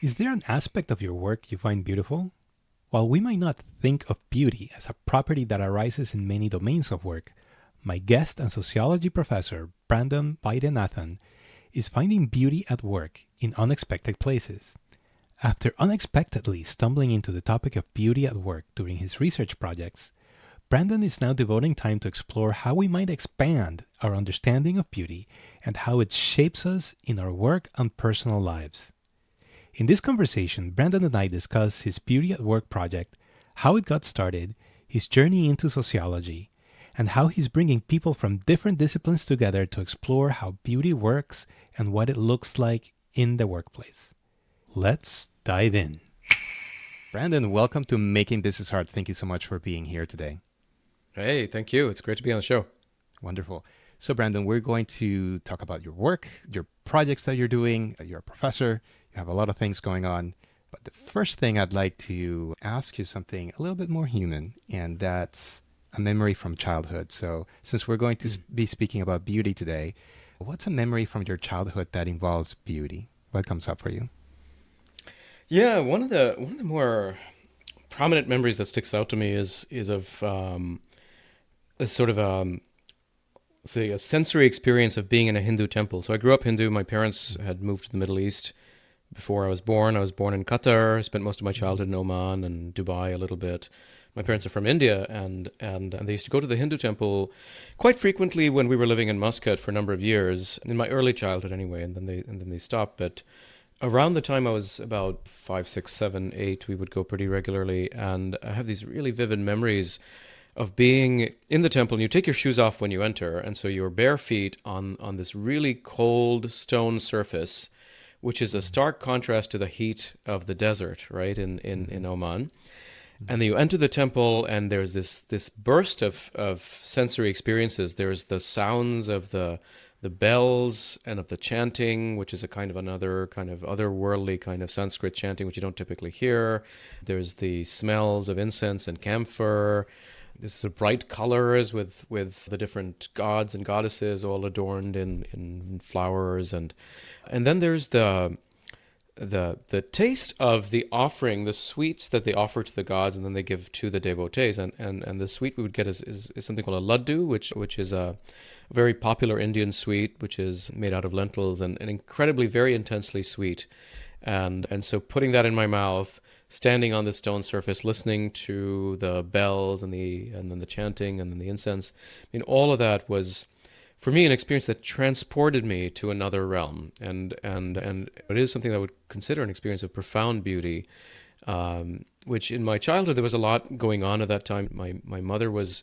Is there an aspect of your work you find beautiful? While we might not think of beauty as a property that arises in many domains of work, my guest and sociology professor, Brandon Vaidyanathan, is finding beauty at work in unexpected places. After unexpectedly stumbling into the topic of beauty at work during his research projects, Brandon is now devoting time to explore how we might expand our understanding of beauty and how it shapes us in our work and personal lives. In this conversation, Brandon and I discuss his Beauty at Work project, how it got started, his journey into sociology, and how he's bringing people from different disciplines together to explore how beauty works and what it looks like in the workplace. Let's dive in. Brandon, welcome to Making Business Hard. Thank you so much for being here today. Hey, thank you. It's great to be on the show. Wonderful. So, Brandon, we're going to talk about your work, your projects that you're doing. You're a professor. You have a lot of things going on. But the first thing I'd like to ask you something a little bit more human, and that's a memory from childhood. So, since we're going to be speaking about beauty today, what's a memory from your childhood that involves beauty? What comes up for you? Yeah, one of the more prominent memories that sticks out to me is of a sort of say a sensory experience of being in a Hindu temple. So I grew up Hindu. My parents had moved to the Middle East before I was born. I was born in Qatar. Spent most of my childhood in Oman and Dubai a little bit. My parents are from India, and they used to go to the Hindu temple quite frequently when we were living in Muscat for a number of years in my early childhood, anyway. And then they stopped, but around the time I was about 5, 6, 7, 8, we would go pretty regularly, and I have these really vivid memories of being in the temple. And you take your shoes off when you enter, and so you're bare feet on this really cold stone surface, which is a stark contrast to the heat of the desert, right, in Oman. And then you enter the temple, and there's this burst of sensory experiences. There's the sounds of the bells and of the chanting, which is a kind of another kind of otherworldly kind of Sanskrit chanting, which you don't typically hear. There's the smells of incense and camphor. There's sort of bright colors with the different gods and goddesses all adorned in flowers, and then there's the taste of the offering, the sweets that they offer to the gods, and then they give to the devotees. And the sweet we would get is something called a laddu, which is a very popular Indian sweet, which is made out of lentils and incredibly, very intensely sweet. And so putting that in my mouth, standing on the stone surface, listening to the bells and then the chanting and then the incense, I mean, all of that was, for me, an experience that transported me to another realm, and it is something I would consider an experience of profound beauty, which in my childhood there was a lot going on at that time. My mother was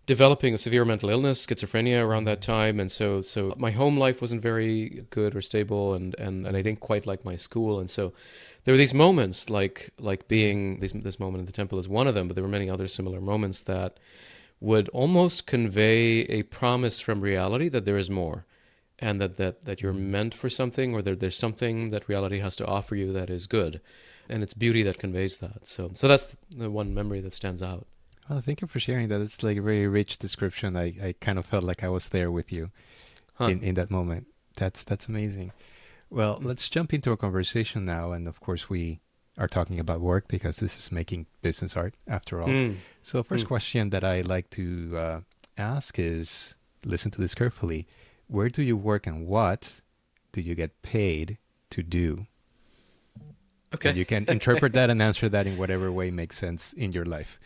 developing a severe mental illness, schizophrenia, around that time, and so my home life wasn't very good or stable, and I didn't quite like my school, and so there were these moments like being this moment in the temple is one of them, but there were many other similar moments that would almost convey a promise from reality that there is more, and that you're meant for something, or there's something that reality has to offer you that is good, and it's beauty that conveys that. So that's the one memory that stands out. Well, thank you for sharing that. It's like a very rich description. I kind of felt like I was there with you Huh. in that moment. That's amazing. Well, let's jump into a conversation now. And of course, we are talking about work because this is making business art after all. Mm. So, first Mm. question that I like to ask is, listen to this carefully. Where do you work and what do you get paid to do? And Okay. you can interpret that and answer that in whatever way makes sense in your life.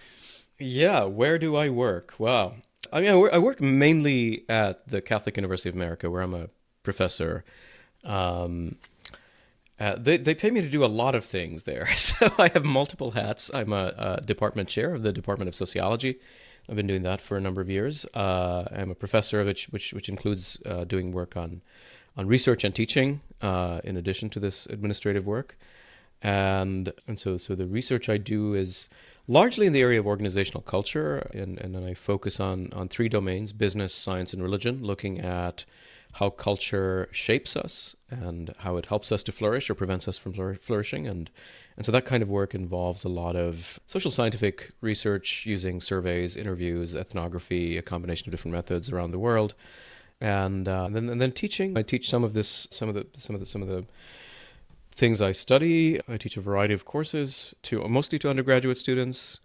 Yeah, where do I work? Wow. I mean, I work mainly at the Catholic University of America, where I'm a professor. Um, they pay me to do a lot of things there. So I have multiple hats. I'm a department chair of the Department of Sociology. I've been doing that for a number of years. I'm a professor, which includes doing work on research and teaching, in addition to this administrative work. And so the research I do is largely in the area of organizational culture, and then I focus on three domains: business, science, and religion, looking at how culture shapes us and how it helps us to flourish or prevents us from flourishing. And so that kind of work involves a lot of social scientific research using surveys, interviews, ethnography, a combination of different methods around the world. And then teaching. I teach some of the things I study. I teach a variety of courses to mostly to undergraduate students.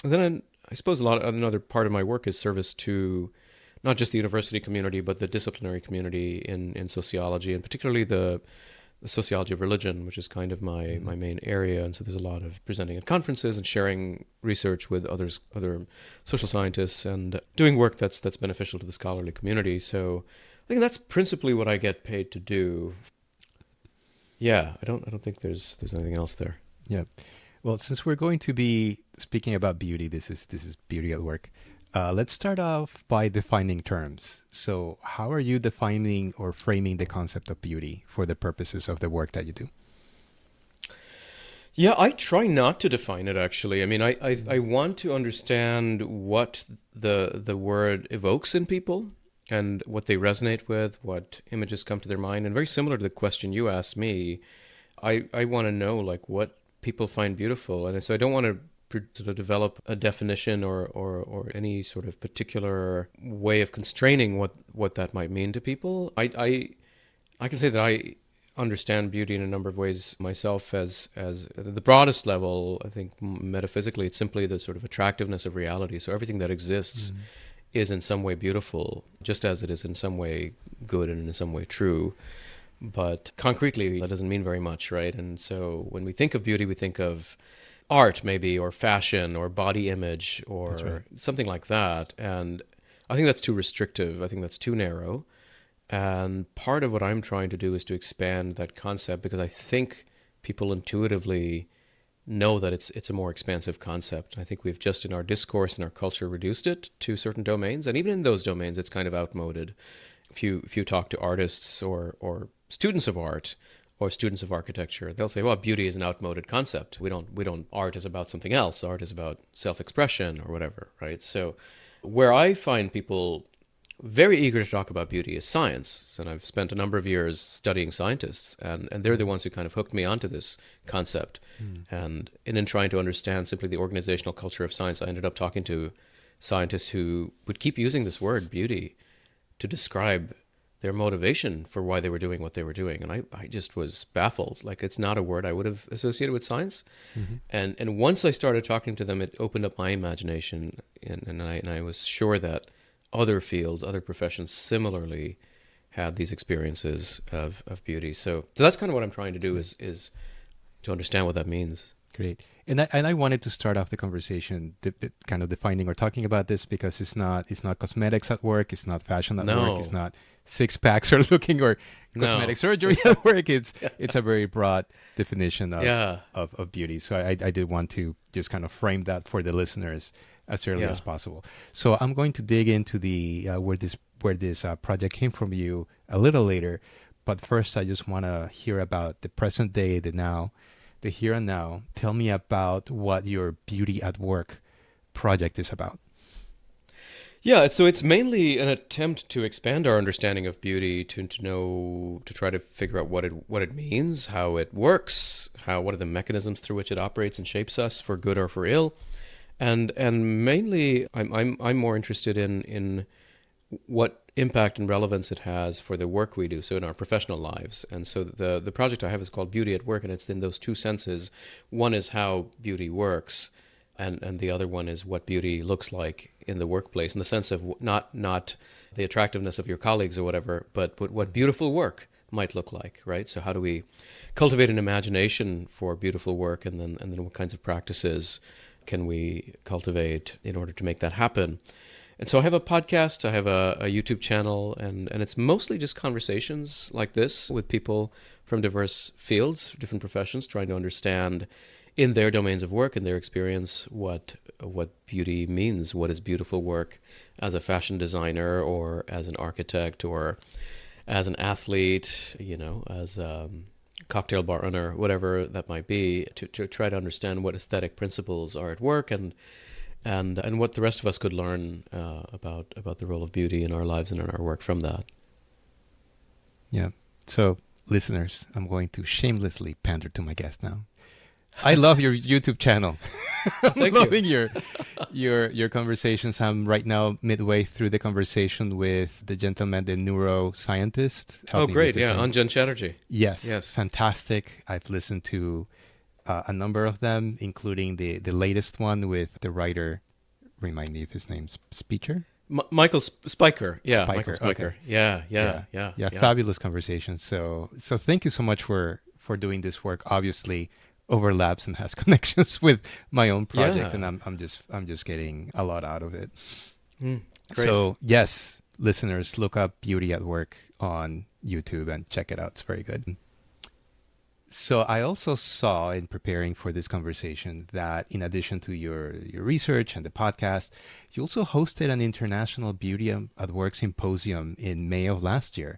And then I suppose another part of my work is service to not just the university community, but the disciplinary community in sociology, and particularly the sociology of religion, which is kind of my main area. And so there's a lot of presenting at conferences and sharing research with other social scientists, and doing work that's beneficial to the scholarly community. So I think that's principally what I get paid to do. Yeah, I don't think there's anything else there. Yeah. Well, since we're going to be speaking about beauty, this is beauty at work. Let's start off by defining terms. So, how are you defining or framing the concept of beauty for the purposes of the work that you do? Yeah, I try not to define it actually. I mean, I want to understand what the word evokes in people and what they resonate with, what images come to their mind. And very similar to the question you asked me, I want to know like what people find beautiful. And so I don't want to sort of develop a definition or any sort of particular way of constraining what that might mean to people. I can say that I understand beauty in a number of ways myself as at the broadest level. I think metaphysically it's simply the sort of attractiveness of reality. So everything that exists is in some way beautiful, just as it is in some way good and in some way true. But concretely, that doesn't mean very much, right? And so when we think of beauty, we think of art maybe, or fashion, or body image, or something like that. And I think that's too restrictive. I think that's too narrow. And part of what I'm trying to do is to expand that concept, because I think people intuitively know that it's a more expansive concept. I think we've just in our discourse and our culture reduced it to certain domains, and even in those domains it's kind of outmoded. If you talk to artists or students of art or students of architecture, they'll say, well, beauty is an outmoded concept. We don't art is about something else. Art is about self-expression or whatever, right? So where I find people very eager to talk about beauty is science. And I've spent a number of years studying scientists, and they're the ones who kind of hooked me onto this concept. And in trying to understand simply the organizational culture of science, I ended up talking to scientists who would keep using this word beauty to describe their motivation for why they were doing what they were doing. And I just was baffled. Like, it's not a word I would have associated with science. And once I started talking to them, it opened up my imagination, and I was sure that other fields, other professions similarly had these experiences of beauty. So that's kind of what I'm trying to do is to understand what that means. Great. And I wanted to start off the conversation kind of defining or talking about this, because it's not cosmetics at work, it's not fashion at work, it's not six packs or looking or cosmetic surgery at work. It's a very broad definition of beauty. So I did want to just kind of frame that for the listeners as early as possible. So I'm going to dig into the where this project came from you a little later, but first I just want to hear about the present day, the now, the here and now. Tell me about what your Beauty at Work project is about. Yeah, so it's mainly an attempt to expand our understanding of beauty, to try to figure out what it means, how it works, what are the mechanisms through which it operates and shapes us for good or for ill. And mainly, I'm more interested in what impact and relevance it has for the work we do, so in our professional lives. And so the project I have is called Beauty at Work, and it's in those two senses. One is how beauty works, and the other one is what beauty looks like in the workplace, in the sense of not the attractiveness of your colleagues or whatever, but what beautiful work might look like, right? So how do we cultivate an imagination for beautiful work, and then what kinds of practices can we cultivate in order to make that happen? And so I have a podcast, I have a YouTube channel, and it's mostly just conversations like this with people from diverse fields, different professions, trying to understand in their domains of work and their experience what beauty means. What is beautiful work as a fashion designer, or as an architect, or as an athlete, as a cocktail bar owner, whatever that might be, to try to understand what aesthetic principles are at work, and what the rest of us could learn about the role of beauty in our lives and in our work from that. Yeah. So, listeners, I'm going to shamelessly pander to my guest now. I love your YouTube channel. Oh, I'm thank you. loving your conversations. I'm right now midway through the conversation with the gentleman, the neuroscientist. Help Oh, me with great. his Yeah, name. Anjan Chatterjee. Yes, Yes. fantastic. I've listened to a number of them, including the latest one with the writer. Remind me of his name. Speaker? Michael Spiker. Yeah, Michael Spiker. Okay. Spiker. Yeah, yeah, Yeah. yeah, Yeah. yeah. Fabulous conversation. So thank you so much for doing this work. Obviously overlaps and has connections with my own project, Yeah. and I'm just getting a lot out of it. Great. So yes, listeners, look up Beauty at Work on YouTube and check it out. It's very good. So I also saw in preparing for this conversation that in addition to your research and the podcast, you also hosted an international Beauty at Work symposium in May of last year,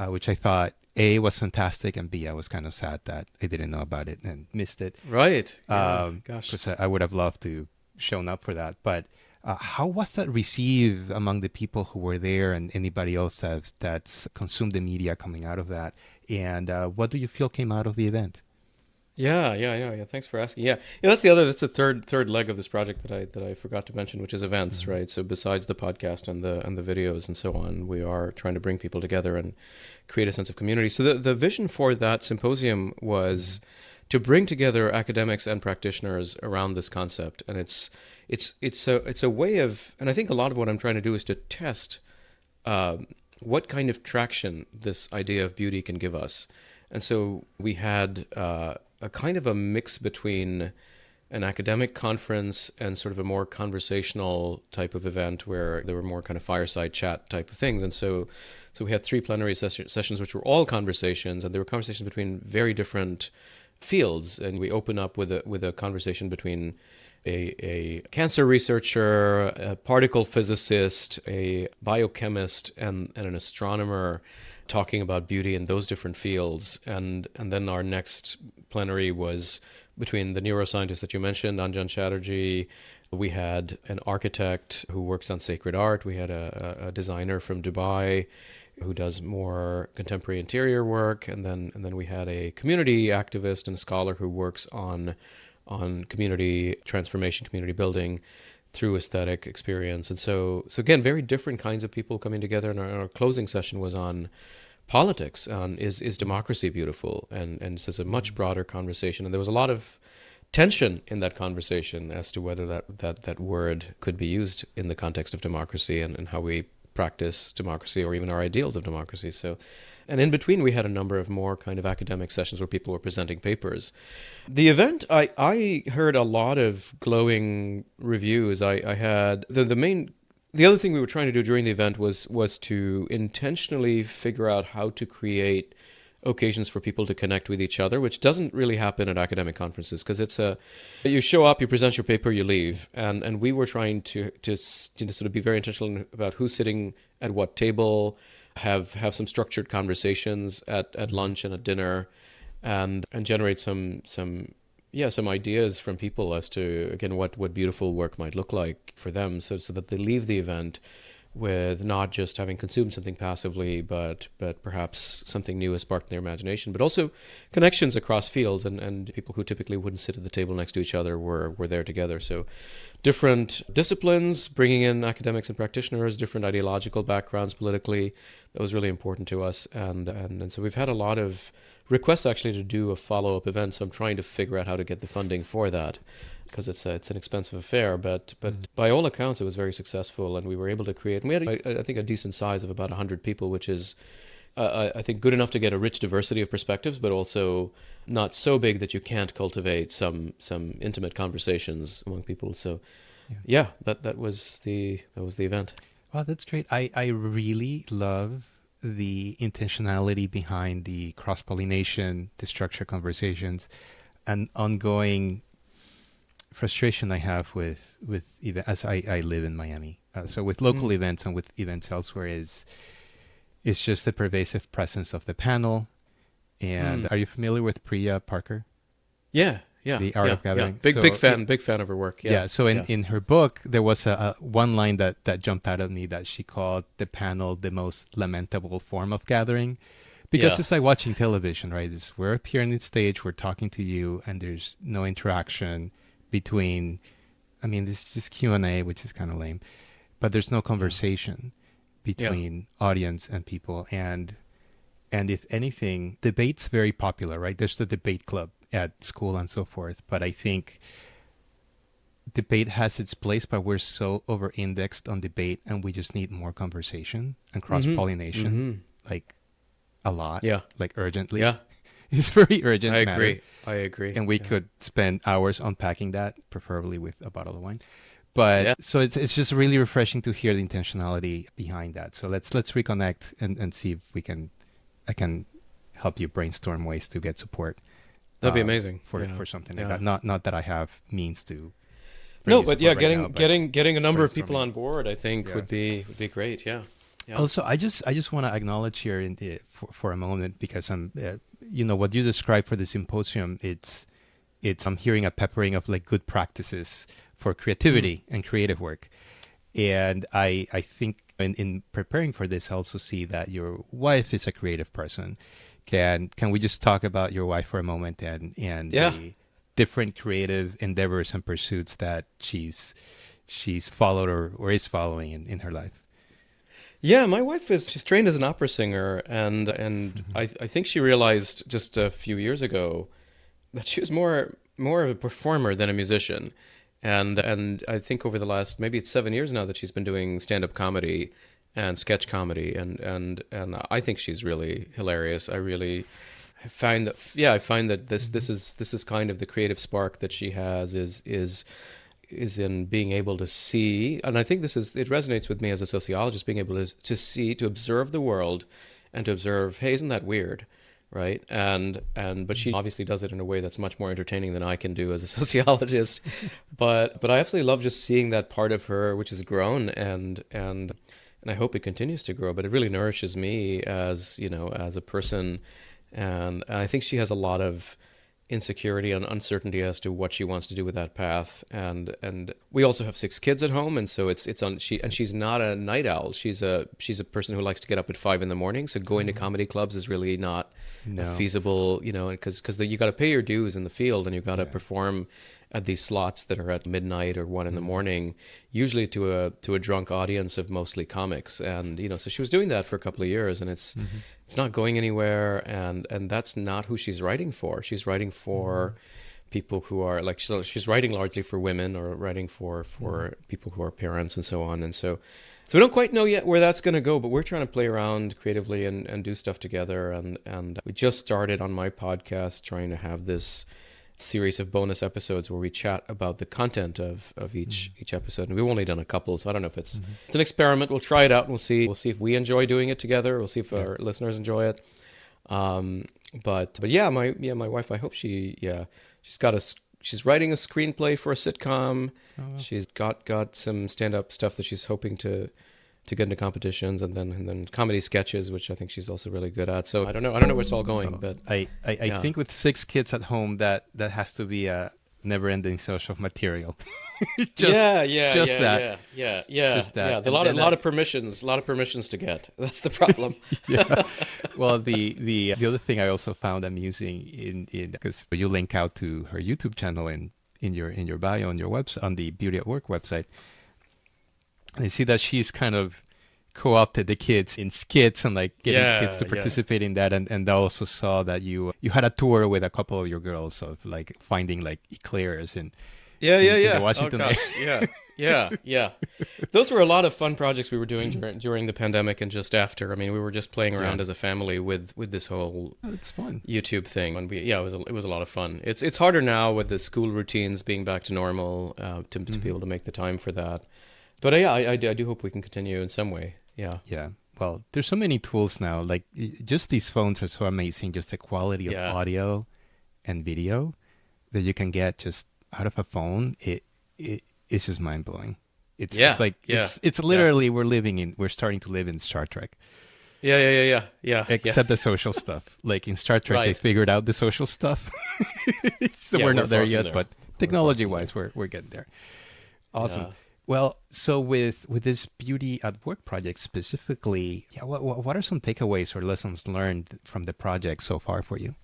which I thought A, was fantastic, and B, I was kind of sad that I didn't know about it and missed it. Right. Yeah. Gosh. Because I would have loved to shown up for that. But how was that received among the people who were there and anybody else that's consumed the media coming out of that? And what do you feel came out of the event? Yeah. Thanks for asking. Yeah. That's the third leg of this project that I forgot to mention, which is events, Mm-hmm. right? So besides the podcast and the videos and so on, we are trying to bring people together and create a sense of community. So the vision for that symposium was to bring together academics and practitioners around this concept, and it's a way of, and I think a lot of what I'm trying to do is to test what kind of traction this idea of beauty can give us. And so we had a kind of a mix between an academic conference and sort of a more conversational type of event where there were more kind of fireside chat type of things. And so we had three plenary sessions, which were all conversations, and there were conversations between very different fields. And we open up with a conversation between a cancer researcher, a particle physicist, a biochemist, and an astronomer, talking about beauty in those different fields. And then our next plenary was between the neuroscientist that you mentioned, Anjan Chatterjee. We had an architect who works on sacred art. We had a designer from Dubai who does more contemporary interior work. And then we had a community activist and a scholar who works on community transformation, community building through aesthetic experience. And so again, very different kinds of people coming together. And our closing session was on politics, on is democracy beautiful? And this is a much broader conversation. And there was a lot of tension in that conversation as to whether that word could be used in the context of democracy and how we practice democracy or even our ideals of democracy. So, and in between, we had a number of more kind of academic sessions where people were presenting papers. The event, I heard a lot of glowing reviews. I had the other thing we were trying to do during the event was to intentionally figure out how to create occasions for people to connect with each other, which doesn't really happen at academic conferences, because you show up, you present your paper, you leave, and we were trying to sort of be very intentional about who's sitting at what table, have some structured conversations at lunch and at dinner, and generate some ideas from people as to, again, what beautiful work might look like for them, so that they leave the event with not just having consumed something passively, but perhaps something new has sparked in their imagination, but also connections across fields, and people who typically wouldn't sit at the table next to each other were there together. So different disciplines, bringing in academics and practitioners, different ideological backgrounds politically, that was really important to us. And so we've had a lot of requests actually to do a follow-up event, so I'm trying to figure out how to get the funding for that, because it's an expensive affair, but by all accounts it was very successful, and we were able to create, and we had I think a decent size of about 100 people, which is I think good enough to get a rich diversity of perspectives, but also not so big that you can't cultivate some intimate conversations among people. So yeah, that was the event. Wow, that's great. I really love the intentionality behind the cross-pollination, the structured conversations, and ongoing frustration I have with as I live in Miami. So with local events and with events elsewhere is just the pervasive presence of the panel. And are you familiar with Priya Parker? Yeah. The Art of Gathering. Yeah. Big fan of her work. Yeah. So in her book, there was a one line that jumped out at me that she called the panel the most lamentable form of gathering, Because Yeah. it's like watching television, right? We're up here on the stage, we're talking to you, and there's no interaction between. I mean, this is just Q&A, which is kind of lame, but there's no Yeah. conversation Yeah. between audience and people. And if anything, debate's very popular, right? There's the debate club at school and so forth. But I think debate has its place, but we're so over-indexed on debate, and we just need more conversation and Mm-hmm. cross-pollination, Mm-hmm. like a lot, Yeah. like urgently. Yeah. It's very I urgent matter, agree. I agree. and we Yeah. could spend hours unpacking that, preferably with a bottle of wine. But Yeah. so it's just really refreshing to hear the intentionality behind that. So let's reconnect and see if I can help you brainstorm ways to get support That'd be amazing. for Yeah. something like Yeah. that. Not that I have means to bring No, you but yeah, support right now, but getting a number of people brainstorming. on board, I think Yeah. would be great. Yeah. Yeah. Also, I just want to acknowledge here for a moment, because I'm what you described for the symposium. It's I'm hearing a peppering of like good practices for creativity and creative work, and I think in preparing for this, I also see that your wife is a creative person. Can we just talk about your wife for a moment and Yeah. the different creative endeavors and pursuits that she's followed or is following in her life? Yeah, my wife she's trained as an opera singer, and I think she realized just a few years ago that she was more of a performer than a musician. And I think over the last, maybe it's 7 years now, that she's been doing stand-up comedy and sketch comedy, and I think she's really hilarious. I really find that, yeah, I find that this is kind of the creative spark that she has is in being able to see, and I think it resonates with me as a sociologist, being able to see, to observe the world, and to observe, hey, isn't that weird, right? But she obviously does it in a way that's much more entertaining than I can do as a sociologist. But I absolutely love just seeing that part of her, which has grown, and I hope it continues to grow. But it really nourishes me as as a person, and I think she has a lot of insecurity and uncertainty as to what she wants to do with that path, and we also have 6 kids at home, and so it's on she's not a night owl. She's a person who likes to get up at 5 a.m, so going to comedy clubs is really not a feasible, because you got to pay your dues in the field, and you got to perform at these slots that are at midnight or 1 a.m, usually to a drunk audience of mostly comics, and so she was doing that for a couple of years, and it's not going anywhere, and that's not who she's writing for. She's writing for people who are like, she's writing largely for women, or writing for people who are parents and so on, and so we don't quite know yet where that's going to go, but we're trying to play around creatively and do stuff together, and we just started on my podcast trying to have this series of bonus episodes where we chat about the content of each episode, and we've only done a couple, so I don't know if it's an experiment. We'll try it out, and we'll see if we enjoy doing it together. We'll see if our listeners enjoy it. But yeah, my wife, I hope she's writing a screenplay for a sitcom. She's got some stand-up stuff that she's hoping to get into competitions, and then comedy sketches, which I think she's also really good at. So I don't know where it's all going, but I think with 6 kids at home, that has to be a never-ending source of material. Just that. A lot of permissions to get. That's the problem. Yeah. Well, the other thing I also found amusing in because you link out to her YouTube channel in your bio on your website, on the Beauty at Work website. I see that she's kind of co-opted the kids in skits and like getting kids to participate in that, and I also saw that you had a tour with a couple of your girls of like finding like eclairs in the Washington area. Yeah. Those were a lot of fun projects we were doing during the pandemic and just after. I mean, we were just playing around as a family with this whole it's fun YouTube thing, and it was a lot of fun. It's harder now with the school routines being back to normal to be able to make the time for that. But I do hope we can continue in some way. Yeah. Yeah. Well, there's so many tools now. Like just these phones are so amazing. Just the quality of audio and video that you can get just out of a phone. It's just mind blowing. It's it's literally we're starting to live in Star Trek. Yeah. Except the social stuff. Like in Star Trek, they figured out the social stuff. So we're not there yet, but technology-wise, we're getting there. Awesome. Well, so with this beauty at work project specifically, yeah, what are some takeaways or lessons learned from the project so far for you?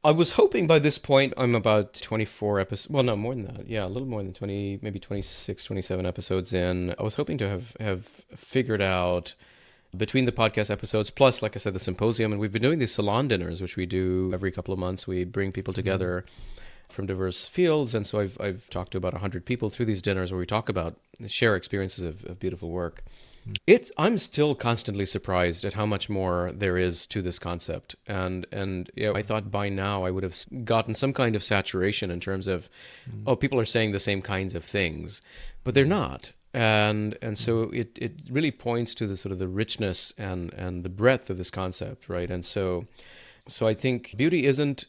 I was hoping by this point I'm about 24 episodes. Well, no, more than that. Yeah, a little more than 20, maybe 26, 27 episodes in. I was hoping to have figured out between the podcast episodes, plus, like I said, the symposium. And we've been doing these salon dinners, which we do every couple of months. We bring people Mm-hmm. together from diverse fields. And so I've talked to about 100 people through these dinners where we talk about, share experiences of beautiful work. I'm still constantly surprised at how much more there is to this concept, and yeah, I thought by now I would have gotten some kind of saturation in terms of, Mm-hmm. oh, people are saying the same kinds of things, but they're not, and so it really points to the sort of the richness and the breadth of this concept, right? And so I think beauty isn't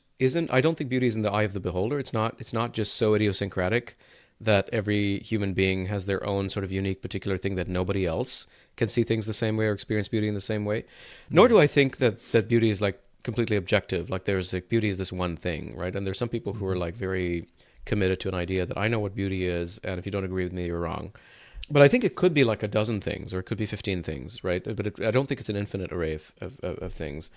I don't think beauty is in the eye of the beholder. It's not just so idiosyncratic that every human being has their own sort of unique particular thing that nobody else can see things the same way or experience beauty in the same way. Nor Mm-hmm. do I think that beauty is like completely objective. Like there's like beauty is this one thing, right? And there's some people who are Mm-hmm. like very committed to an idea that I know what beauty is, and if you don't agree with me, you're wrong. But I think it could be like a dozen things, or it could be 15 things, right? But I don't think it's an infinite array of things.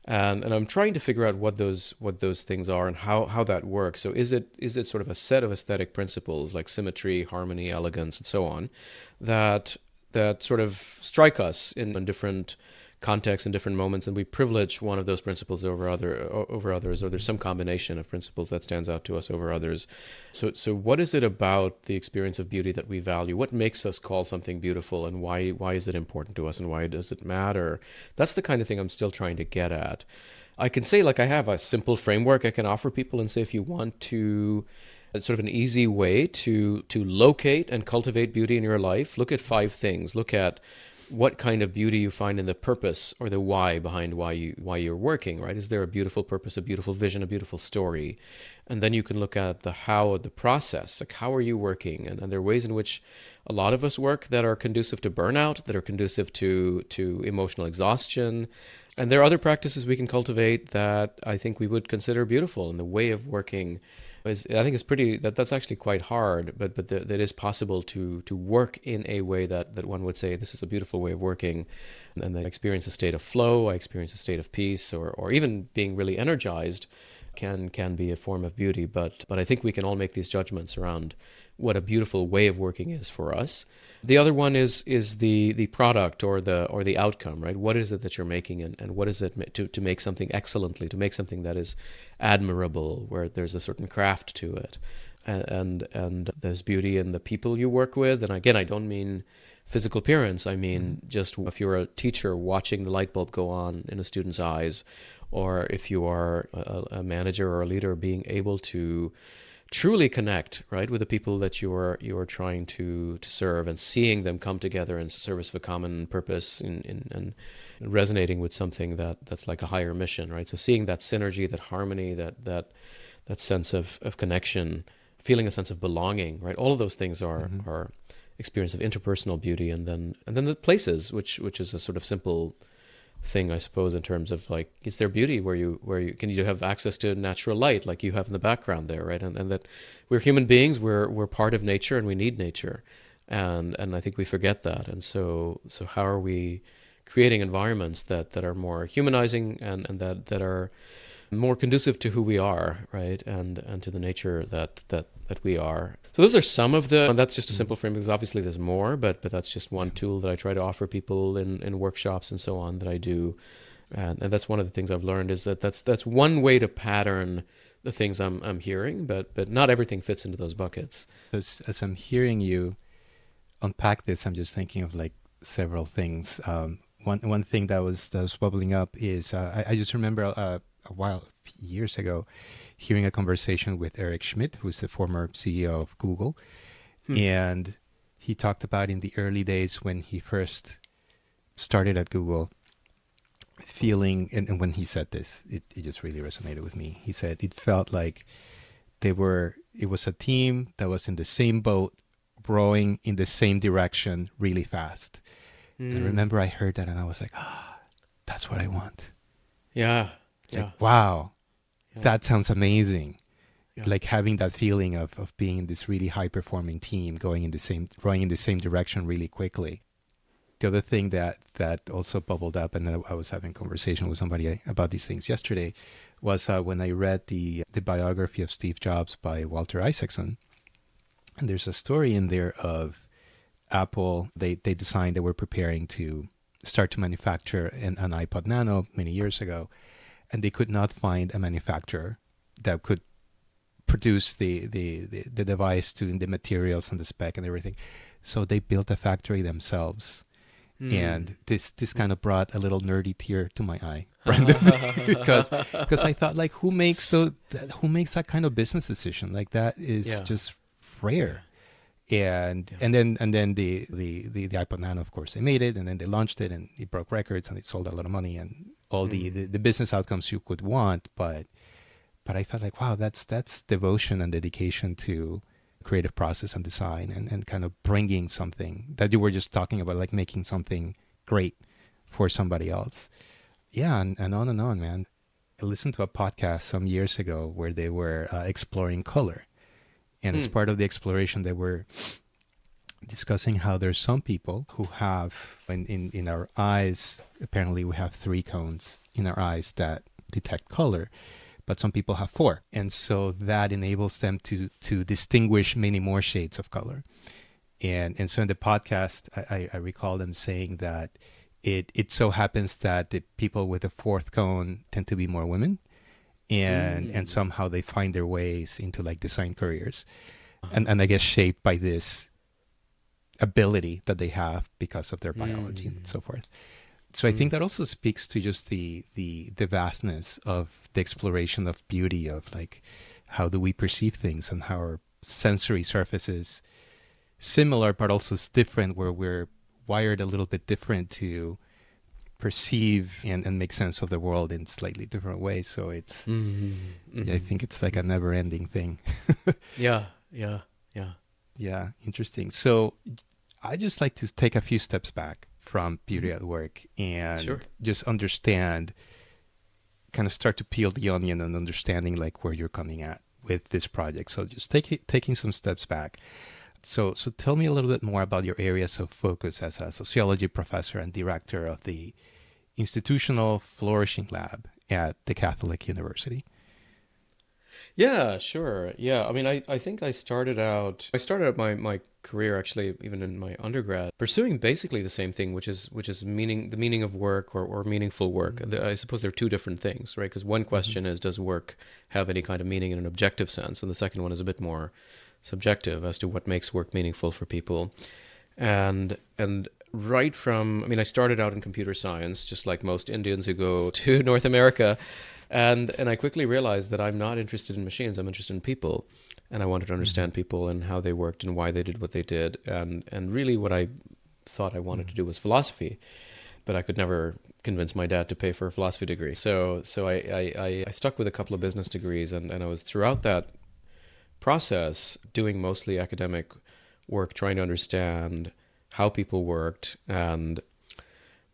And I'm trying to figure out what those things are and how that works. So is it sort of a set of aesthetic principles like symmetry, harmony, elegance, and so on, that that sort of strike us in different contexts and different moments, and we privilege one of those principles over others, or there's some combination of principles that stands out to us over others. So what is it about the experience of beauty that we value? What makes us call something beautiful, and why is it important to us, and why does it matter? That's the kind of thing I'm still trying to get at. I can say, like, I have a simple framework I can offer people and say, if you want to, it's sort of an easy way to locate and cultivate beauty in your life, look at 5 things. Look at what kind of beauty you find in the purpose or the why behind why you're working, right? Is there a beautiful purpose, a beautiful vision, a beautiful story? And then you can look at the how of the process, like how are you working? And there are ways in which a lot of us work that are conducive to burnout, that are conducive to emotional exhaustion. And there are other practices we can cultivate that I think we would consider beautiful. And the way of working is, I think, it's pretty, that's actually quite hard, but that it is possible to work in a way that one would say this is a beautiful way of working. And I experience a state of flow, I experience a state of peace, or even being really energized can be a form of beauty. But I think we can all make these judgments around what a beautiful way of working is for us. The other one is the product or the outcome, right? What is it that you're making, and what is it to make something excellently, to make something that is admirable, where there's a certain craft to it, and there's beauty in the people you work with. And again, I don't mean physical appearance. I mean just if you're a teacher watching the light bulb go on in a student's eyes, or if you are a manager or a leader, being able to truly connect, right, with the people that you're trying to serve, and seeing them come together in service of a common purpose, and resonating with something that's like a higher mission, right? So seeing that synergy, that harmony, that sense of connection, feeling a sense of belonging, right? All of those things Mm-hmm. are experience of interpersonal beauty. And then the places, which is a sort of simple thing, I suppose, in terms of like, is there beauty where you can you have access to natural light like you have in the background there, right? And that we're human beings, we're part of nature, and we need nature, and I think we forget that. And so how are we creating environments that are more humanizing, and that are more conducive to who we are, right? And to the nature that we are. So those are some of and that's just a Mm-hmm. simple frame, because obviously there's more, but that's just one tool that I try to offer people in workshops and so on that I do. And that's one of the things I've learned, is that's one way to pattern the things I'm hearing, but not everything fits into those buckets. As I'm hearing you unpack this, I'm just thinking of like several things. One thing that was bubbling up is I just remember years ago, hearing a conversation with Eric Schmidt, who's the former CEO of Google, Hmm. and he talked about in the early days when he first started at Google, feeling, and when he said this, it just really resonated with me. He said it felt like it was a team that was in the same boat, rowing in the same direction really fast. And I Mm. remember I heard that and I was like, that's what I want. Yeah. Like, Yeah. wow, Yeah. that sounds amazing. Yeah. like having that feeling of being in this really high performing team, going in the same direction really quickly. The other thing that also bubbled up, and I was having a conversation with somebody about these things yesterday, was when I read the biography of Steve Jobs by Walter Isaacson. And there's a story in there of Apple. They designed, they were preparing to start to manufacture an iPod Nano many years ago, and they could not find a manufacturer that could produce the device to the materials and the spec and everything. So they built a factory themselves. And this kind of brought a little nerdy tear to my eye, Brandon, because I thought, like, who makes that kind of business decision? Like, that is just rare. And then the iPod Nano, of course, they made it, and then they launched it, and it broke records, and it sold a lot of money, and all the business outcomes you could want. But I felt like, wow, that's devotion and dedication to creative process and design, and kind of bringing something that you were just talking about, like making something great for somebody else. Yeah, and on, man. I listened to a podcast some years ago where they were exploring color. And as part of the exploration, they were discussing how there's some people who have, in our eyes, apparently we have 3 cones in our eyes that detect color, but some people have 4. And so that enables them to distinguish many more shades of color. And so in the podcast, I recall them saying that it so happens that the people with the 4th cone tend to be more women. And somehow they find their ways into like design careers, and I guess shaped by this ability that they have because of their biology and so forth. So I think that also speaks to just the vastness of the exploration of beauty, of like how do we perceive things, and how our sensory surface is similar but also is different, where we're wired a little bit different to perceive and make sense of the world in slightly different ways. So it's I think it's like a never-ending thing. Yeah, interesting. So I just like to take a few steps back from beauty at work and just understand, kind of start to peel the onion and understanding like where you're coming at with this project. So just taking some steps back. So tell me a little bit more about your areas of focus as a sociology professor and director of the Institutional Flourishing Lab at the Catholic University. Yeah, sure. Yeah, I mean, I think I started out my career, actually, even in my undergrad, pursuing basically the same thing, which is the meaning of work, or meaningful work. I suppose they're 2 different things, right? Because one question is, does work have any kind of meaning in an objective sense? And the second one is a bit more subjective as to what makes work meaningful for people. And right from, I mean, I started out in computer science, just like most Indians who go to North America. And I quickly realized that I'm not interested in machines. I'm interested in people. And I wanted to understand people and how they worked and why they did what they did. And really what I thought I wanted to do was philosophy. But I could never convince my dad to pay for a philosophy degree. So I stuck with a couple of business degrees. And I was, throughout that process, doing mostly academic work, trying to understand how people worked, and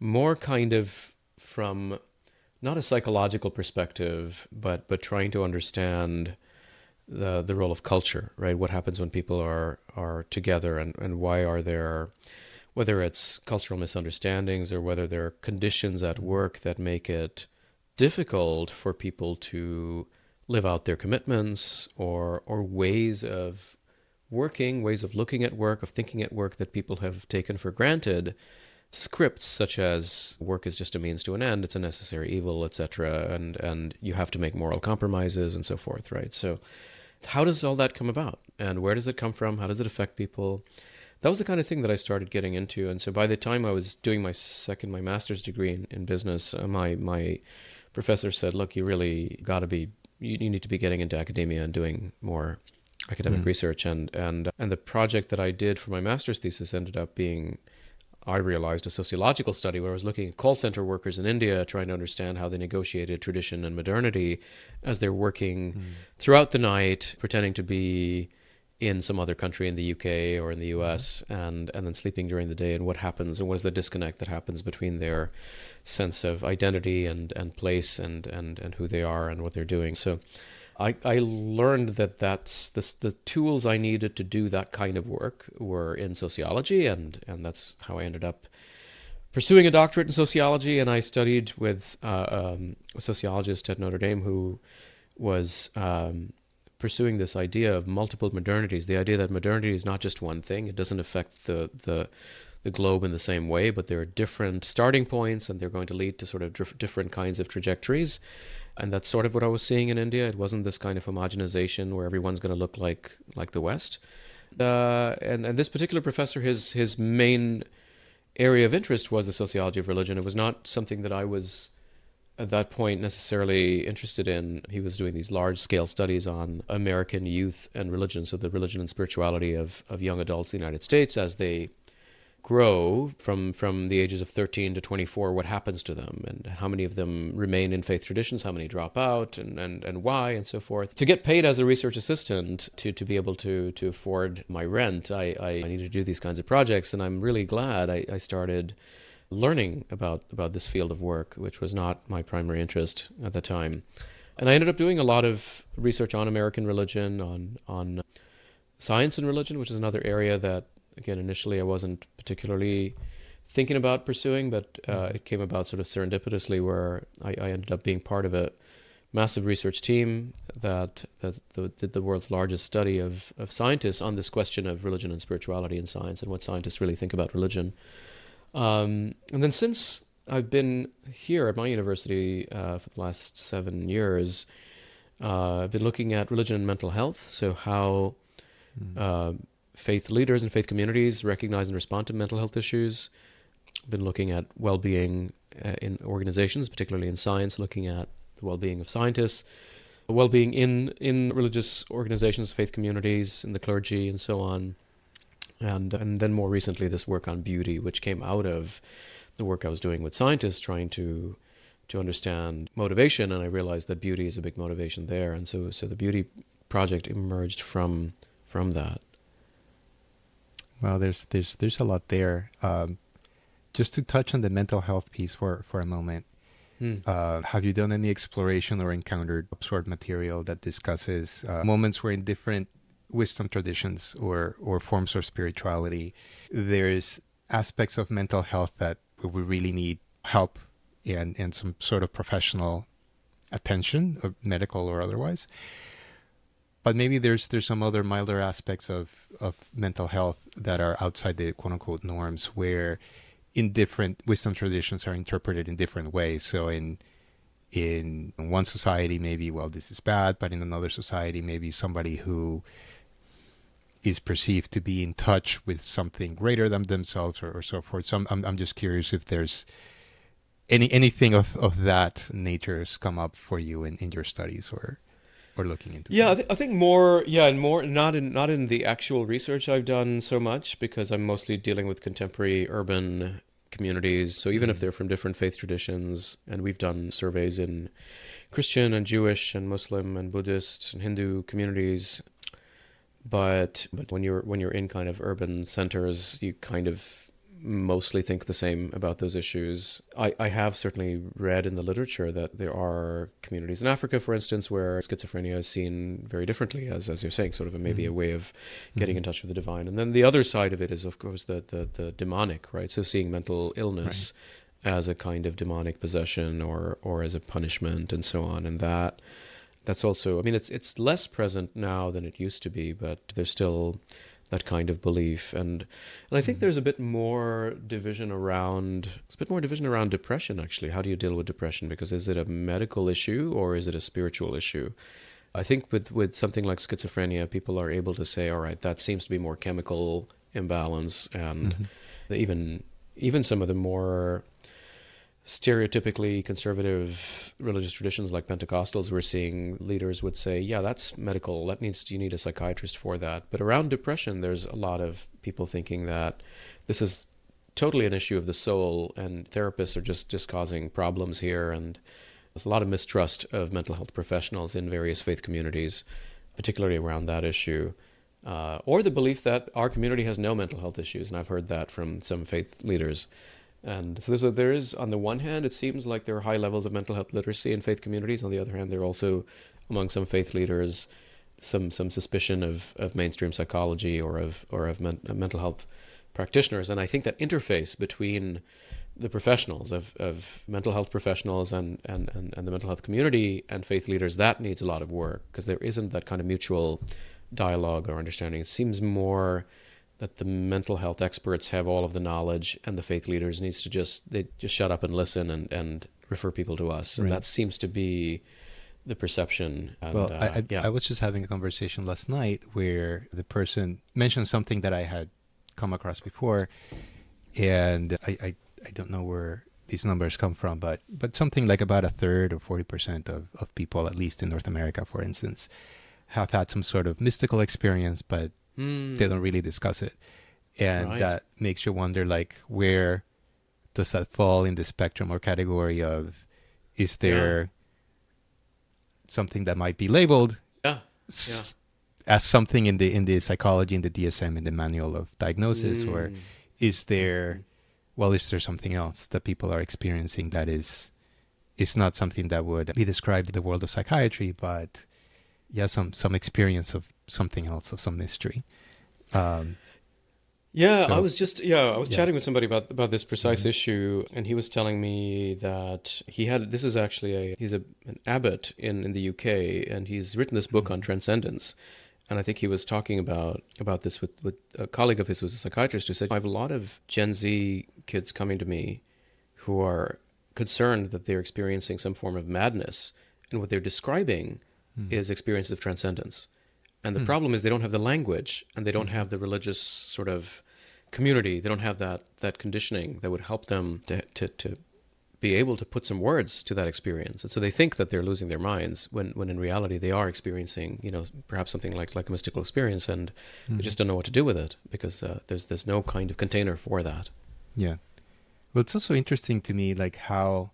more kind of from not a psychological perspective, but trying to understand the role of culture, right? What happens when people are together, and why are there, whether it's cultural misunderstandings or whether there are conditions at work that make it difficult for people to live out their commitments, or ways of working, ways of looking at work, of thinking at work that people have taken for granted. Scripts such as work is just a means to an end, it's a necessary evil, etc., and you have to make moral compromises and so forth, right? So how does all that come about, and where does it come from? How does it affect people? That was the kind of thing that I started getting into. And so by the time I was doing my master's degree in business, my professor said, look, you really got to be, you need to be getting into academia and doing more academic research. And the project that I did for my master's thesis ended up being, I realized, a sociological study where I was looking at call center workers in India, trying to understand how they negotiated tradition and modernity as they're working throughout the night, pretending to be in some other country in the UK or in the US, and then sleeping during the day, and what happens, and what is the disconnect that happens between their sense of identity and place and who they are and what they're doing. So I learned that the tools I needed to do that kind of work were in sociology, and that's how I ended up pursuing a doctorate in sociology. And I studied with a sociologist at Notre Dame who was pursuing this idea of multiple modernities, the idea that modernity is not just one thing. It doesn't affect the globe in the same way, but there are different starting points, and they're going to lead to sort of different kinds of trajectories. And that's sort of what I was seeing in India. It wasn't this kind of homogenization where everyone's going to look like the West. And this particular professor, his main area of interest was the sociology of religion. It was not something that I was at that point necessarily interested in. He was doing these large-scale studies on American youth and religion, so the religion and spirituality of young adults in the United States as they grow from the ages of 13 to 24, what happens to them, and how many of them remain in faith traditions, how many drop out, and why, and so forth. To get paid as a research assistant, to be able to afford my rent, I needed to do these kinds of projects, and I'm really glad I started learning about this field of work, which was not my primary interest at the time. And I ended up doing a lot of research on American religion, on science and religion, which is another area that, again, initially I wasn't particularly thinking about pursuing, but it came about sort of serendipitously, where I ended up being part of a massive research team that did the world's largest study of scientists on this question of religion and spirituality in science, and what scientists really think about religion. And then since I've been here at my university for the last 7 years, I've been looking at religion and mental health, so how faith leaders and faith communities recognize and respond to mental health issues. I've been looking at well-being in organizations, particularly in science, looking at the well-being of scientists, well-being in religious organizations, faith communities, in the clergy, and so on. And then more recently, this work on beauty, which came out of the work I was doing with scientists, trying to understand motivation, and I realized that beauty is a big motivation there, and so the beauty project emerged from that. Well, there's a lot there. Just to touch on the mental health piece for a moment, have you done any exploration or encountered absorbed material that discusses moments where in different wisdom traditions or forms of spirituality, there's aspects of mental health that we really need help and some sort of professional attention, or medical or otherwise? But maybe there's some other milder aspects of mental health that are outside the quote unquote norms, where in different wisdom traditions are interpreted in different ways. So in one society, maybe, well, this is bad, but in another society, maybe somebody who is perceived to be in touch with something greater than themselves, or so forth. So I'm just curious if there's anything of that nature has come up for you in your studies or looking into. Yeah, I think more, and more not in the actual research I've done so much, because I'm mostly dealing with contemporary urban communities. So even if they're from different faith traditions, and we've done surveys in Christian and Jewish and Muslim and Buddhist and Hindu communities, but when you're in kind of urban centers, you kind of mostly think the same about those issues. I have certainly read in the literature that there are communities in Africa, for instance, where schizophrenia is seen very differently, as you're saying, sort of maybe a way of getting in touch with the divine. And then the other side of it is, of course, the demonic, right? So seeing mental illness as a kind of demonic possession or as a punishment and so on. And that's also, I mean, it's less present now than it used to be, but there's still that kind of belief. And I think there's a bit more division around depression, actually. How do you deal with depression? Because is it a medical issue or is it a spiritual issue? I think with something like schizophrenia, people are able to say, all right, that seems to be more chemical imbalance. And even some of the more stereotypically conservative religious traditions like Pentecostals, we're seeing leaders would say, yeah, that's medical, you need a psychiatrist for that. But around depression, there's a lot of people thinking that this is totally an issue of the soul, and therapists are just causing problems here. And there's a lot of mistrust of mental health professionals in various faith communities, particularly around that issue. Or the belief that our community has no mental health issues, and I've heard that from some faith leaders. And so there is, on the one hand, it seems like there are high levels of mental health literacy in faith communities. On the other hand, there are also among some faith leaders some suspicion of mainstream psychology or of mental health practitioners. And I think that interface between the professionals of mental health professionals and the mental health community and faith leaders, that needs a lot of work, because there isn't that kind of mutual dialogue or understanding. It seems more that the mental health experts have all of the knowledge, and the faith leaders needs to just shut up and listen and refer people to us. And Right. that seems to be the perception. And, Well, yeah. I was just having a conversation last night where the person mentioned something that I had come across before, and I don't know where these numbers come from, but something like about a third or 40% of people, at least in North America, for instance, have had some sort of mystical experience, but they don't really discuss it. And Right. that makes you wonder, like, where does that fall in the spectrum or category of, is there something that might be labeled Yeah. as something in the psychology, in the DSM, in the manual of diagnosis, or is there, well, is there something else that people are experiencing that is not something that would be described in the world of psychiatry, but some experience of something else, of some mystery. I was chatting with somebody about this precise Mm-hmm. issue, and he was telling me that this is actually he's an abbot in the UK, and he's written this book on transcendence. And I think he was talking about this with a colleague of his who was a psychiatrist, who said, I have a lot of Gen Z kids coming to me who are concerned that they're experiencing some form of madness, and what they're describing is experience of transcendence. And the problem is they don't have the language, and they don't have the religious sort of community. They don't have that conditioning that would help them to be able to put some words to that experience. And so they think that they're losing their minds when in reality they are experiencing, perhaps something like a mystical experience, and they just don't know what to do with it, because there's no kind of container for that. Yeah. Well, it's also interesting to me, like, how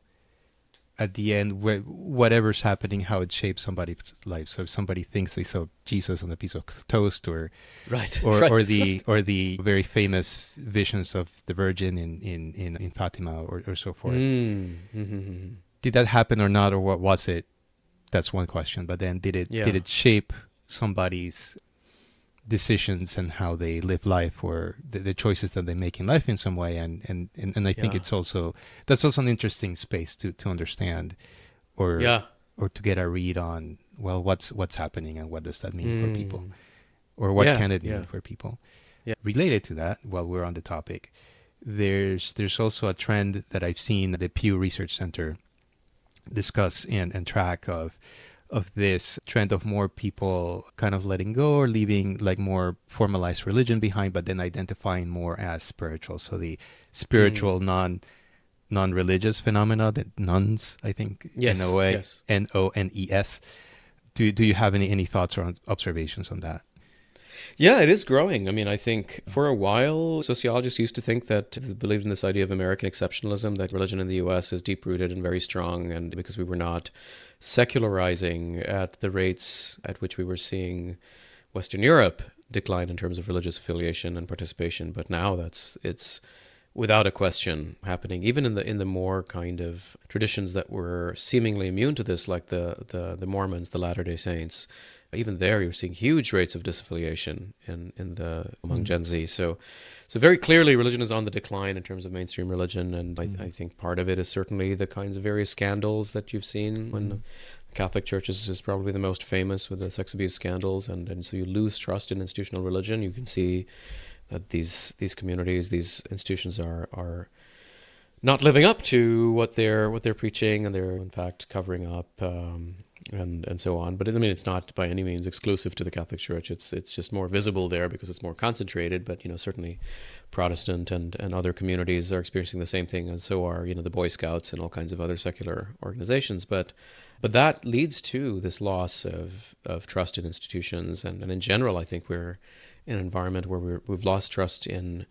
at the end, whatever's happening, how it shapes somebody's life. So if somebody thinks they saw Jesus on a piece of toast, or Right. or the very famous visions of the Virgin in Fatima, or so forth. Mm-hmm. Did that happen or not, or what was it? That's one question. But then did it shape somebody's decisions and how they live life, or the choices that they make in life in some way? And I think that's also an interesting space to understand, or to get a read on, well, what's happening, and what does that mean for people, or what can it mean for people. Related to that, while we're on the topic, there's also a trend that I've seen the Pew Research Center discuss and track of this trend of more people kind of letting go, or leaving like more formalized religion behind, but then identifying more as spiritual. So the spiritual non-religious phenomena, that nuns, I think, Yes. N-O-A, Yes. N-O-N-E-S. Do you have any thoughts or observations on that? Yeah, it is growing. I mean, I think for a while, sociologists used to think that, believed in this idea of American exceptionalism, that religion in the US is deep-rooted and very strong, and because we were not secularizing at the rates at which we were seeing Western Europe decline in terms of religious affiliation and participation. But now it's without a question happening, even in the more kind of traditions that were seemingly immune to this, like the Mormons, the Latter-day Saints. Even there, you're seeing huge rates of disaffiliation among Gen Z. So very clearly, religion is on the decline in terms of mainstream religion, and I think part of it is certainly the kinds of various scandals that you've seen. When the Catholic Church is probably the most famous, with the sex abuse scandals, and so you lose trust in institutional religion. You can see that these communities, these institutions are not living up to what they're preaching, and they're in fact covering up. And so on. But I mean, it's not by any means exclusive to the Catholic Church. It's just more visible there because it's more concentrated. But certainly Protestant and other communities are experiencing the same thing, and so are the Boy Scouts and all kinds of other secular organizations. But that leads to this loss of trust in institutions, and in general, I think we're in an environment where we've lost trust in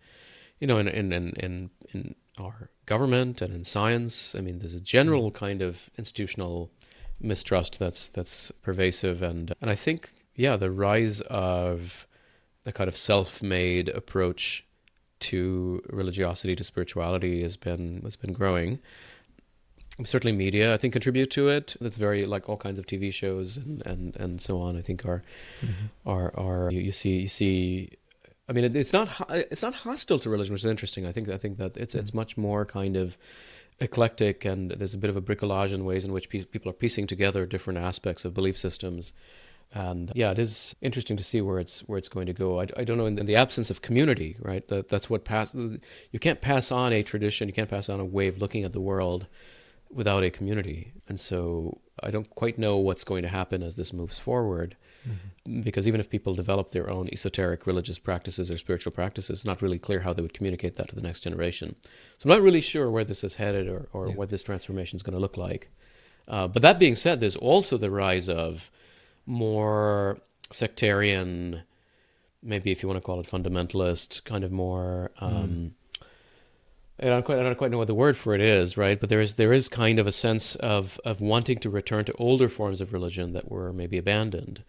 our government and in science. I mean, there's a general kind of institutional mistrust that's pervasive, and I think the rise of the kind of self-made approach to religiosity, to spirituality, has been growing. Certainly media, I think, contribute to it. That's very, like, all kinds of TV shows and so on, I think Hmm. are you see. I mean, it's not hostile to religion, which is interesting. I think that it's Hmm. much more kind of eclectic, and there's a bit of a bricolage in ways in which people are piecing together different aspects of belief systems. And yeah, it is interesting to see where it's going to go. I don't know, in the absence of community, right? That's what you can't pass on a tradition, you can't pass on a way of looking at the world without a community. And so I don't quite know what's going to happen as this moves forward, Hmm. because even if people develop their own esoteric religious practices or spiritual practices, it's not really clear how they would communicate that to the next generation. So I'm not really sure where this is headed, or Yeah. what this transformation is going to look like. But that being said, there's also the rise of more sectarian, maybe if you want to call it fundamentalist, kind of more. Mm. I don't quite know what the word for it is, right? But there is kind of a sense of wanting to return to older forms of religion that were maybe abandoned,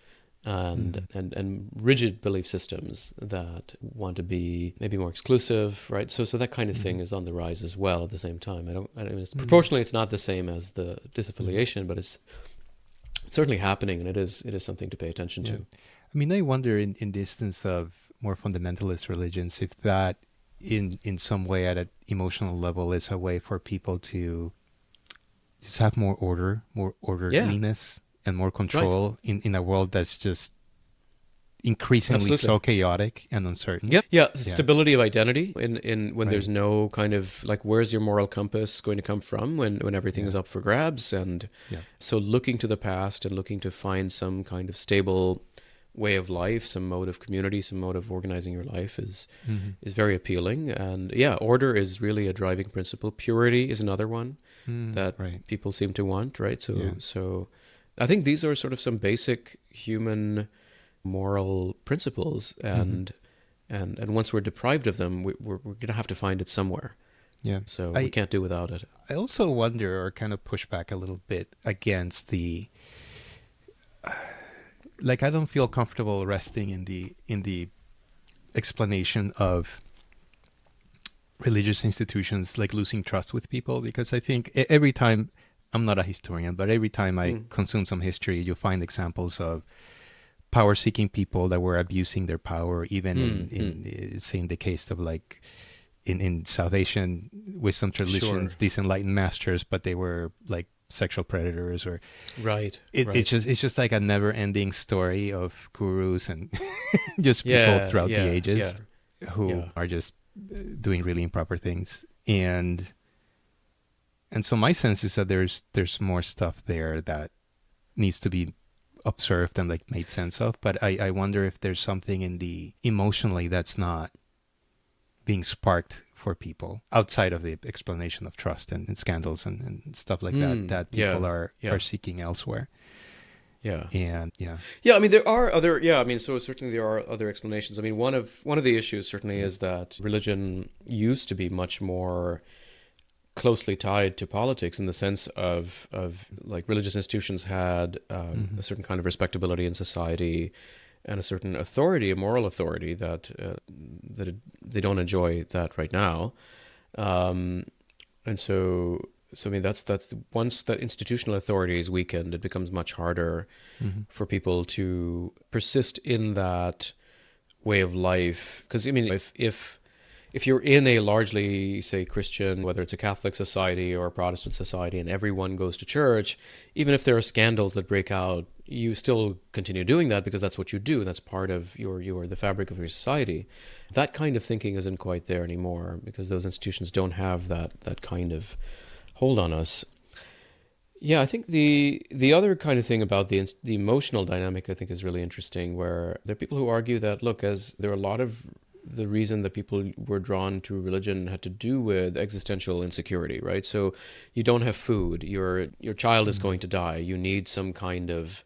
Hmm. and rigid belief systems that want to be maybe more exclusive, right? So that kind of Hmm. thing is on the rise as well at the same time. Mm. Proportionally, it's not the same as the Hmm. disaffiliation, but it's certainly happening, and it is something to pay attention Yeah. to. I mean, I wonder in the instance of more fundamentalist religions if that in some way at an emotional level is a way for people to just have more order, more Yeah, orderliness, and more right. control in a world that's just increasingly Absolutely. so chaotic and uncertain. Yeah, yeah. Yeah. Stability of identity in when there's Right. no kind of, like, where's your moral compass going to come from when everything Yeah. is up for grabs, and Yeah. so looking to the past and looking to find some kind of stable way of life, some mode of community, some mode of organizing your life Hmm. is very appealing. And yeah, order is really a driving principle. Purity is another one Mm, that right. people seem to want, right? Yeah. So I think these are sort of some basic human moral principles, Hmm. and once we're deprived of them, we're going to have to find it somewhere. Yeah. So we I can't do without it. I also wonder or kind of push back a little bit against the like I don't feel comfortable resting in the explanation of religious institutions like losing trust with people because I think every time I'm not a historian, but every time I Mm. consume some history, you find examples of power-seeking people that were abusing their power, even Mm, mm. in say in the case of like in South Asian wisdom traditions, Sure. these enlightened masters, but they were like sexual predators or Right. it's Right. just like a never-ending story of gurus and just people Yeah. throughout the Yeah. ages Yeah. who Yeah. are just doing really improper things and so my sense is that there's more stuff there that needs to be observed and like made sense of, but I wonder if there's something in the emotionally that's not being sparked for people outside of the explanation of trust and scandals and stuff like that Mm. that people Yeah. are Yeah. seeking elsewhere. Yeah. And yeah. Yeah. I mean, there are other. Yeah. I mean, so certainly there are other explanations. I mean, one of the issues certainly Yeah. is that religion used to be much more closely tied to politics, in the sense of like, religious institutions had Hmm. a certain kind of respectability in society, and a certain authority, a moral authority they don't enjoy that right now. Um, and so I mean, that's once that institutional authority is weakened, it becomes much harder Hmm. for people to persist in that way of life. Because I mean, if you're in a largely, say, Christian, whether it's a Catholic society or a Protestant society, and everyone goes to church, even if there are scandals that break out, you still continue doing that because that's what you do. That's part of the fabric of your society. That kind of thinking isn't quite there anymore, because those institutions don't have that kind of hold on us. Yeah, I think the other kind of thing about the emotional dynamic, I think, is really interesting. Where there are people who argue that, look, as there are a lot of the reason that people were drawn to religion had to do with existential insecurity, right? So you don't have food, your child is Hmm. going to die, you need some kind of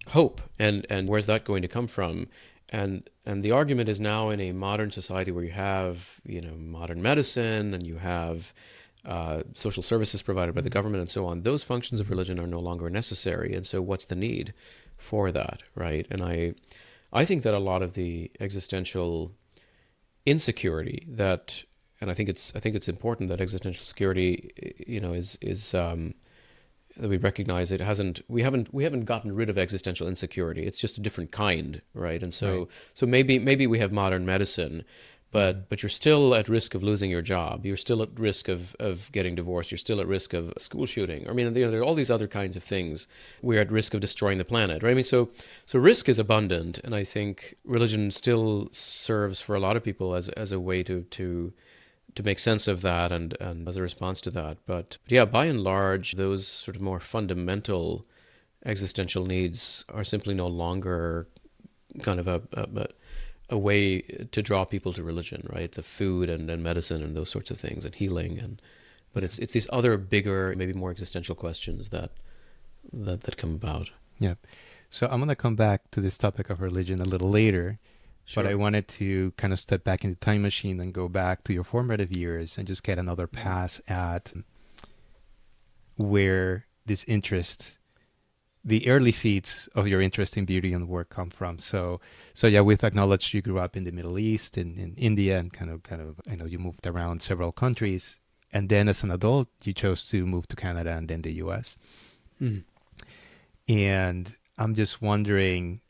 hope, and where's that going to come from? And the argument is, now in a modern society where you have, modern medicine, and you have social services provided by the government and so on, those functions of Hmm. religion are no longer necessary. And so what's the need for that, right? And I think that a lot of the existential insecurity that and I think it's important that existential security, is that we recognize we haven't gotten rid of existential insecurity. It's just a different kind, right? And so Right. so maybe we have modern medicine, but you're still at risk of losing your job. You're still at risk of getting divorced. You're still at risk of a school shooting. I mean, there are all these other kinds of things. We're at risk of destroying the planet, right? I mean, so risk is abundant, and I think religion still serves for a lot of people as a way to make sense of that and as a response to that. But yeah, by and large, those sort of more fundamental existential needs are simply no longer kind of a way to draw people to religion, right? The food and medicine and those sorts of things and healing but it's these other bigger, maybe more existential questions that come about. Yeah. So I'm going to come back to this topic of religion a little later, but I Sure. wanted to kind of step back in the time machine and go back to your formative years and just get another pass at where this interest, the early seeds of your interest in beauty and work come from. So yeah, we've acknowledged you grew up in the Middle East, in India, and kind of, I know you moved around several countries. And then as an adult, you chose to move to Canada and then the US. Mm. And I'm just wondering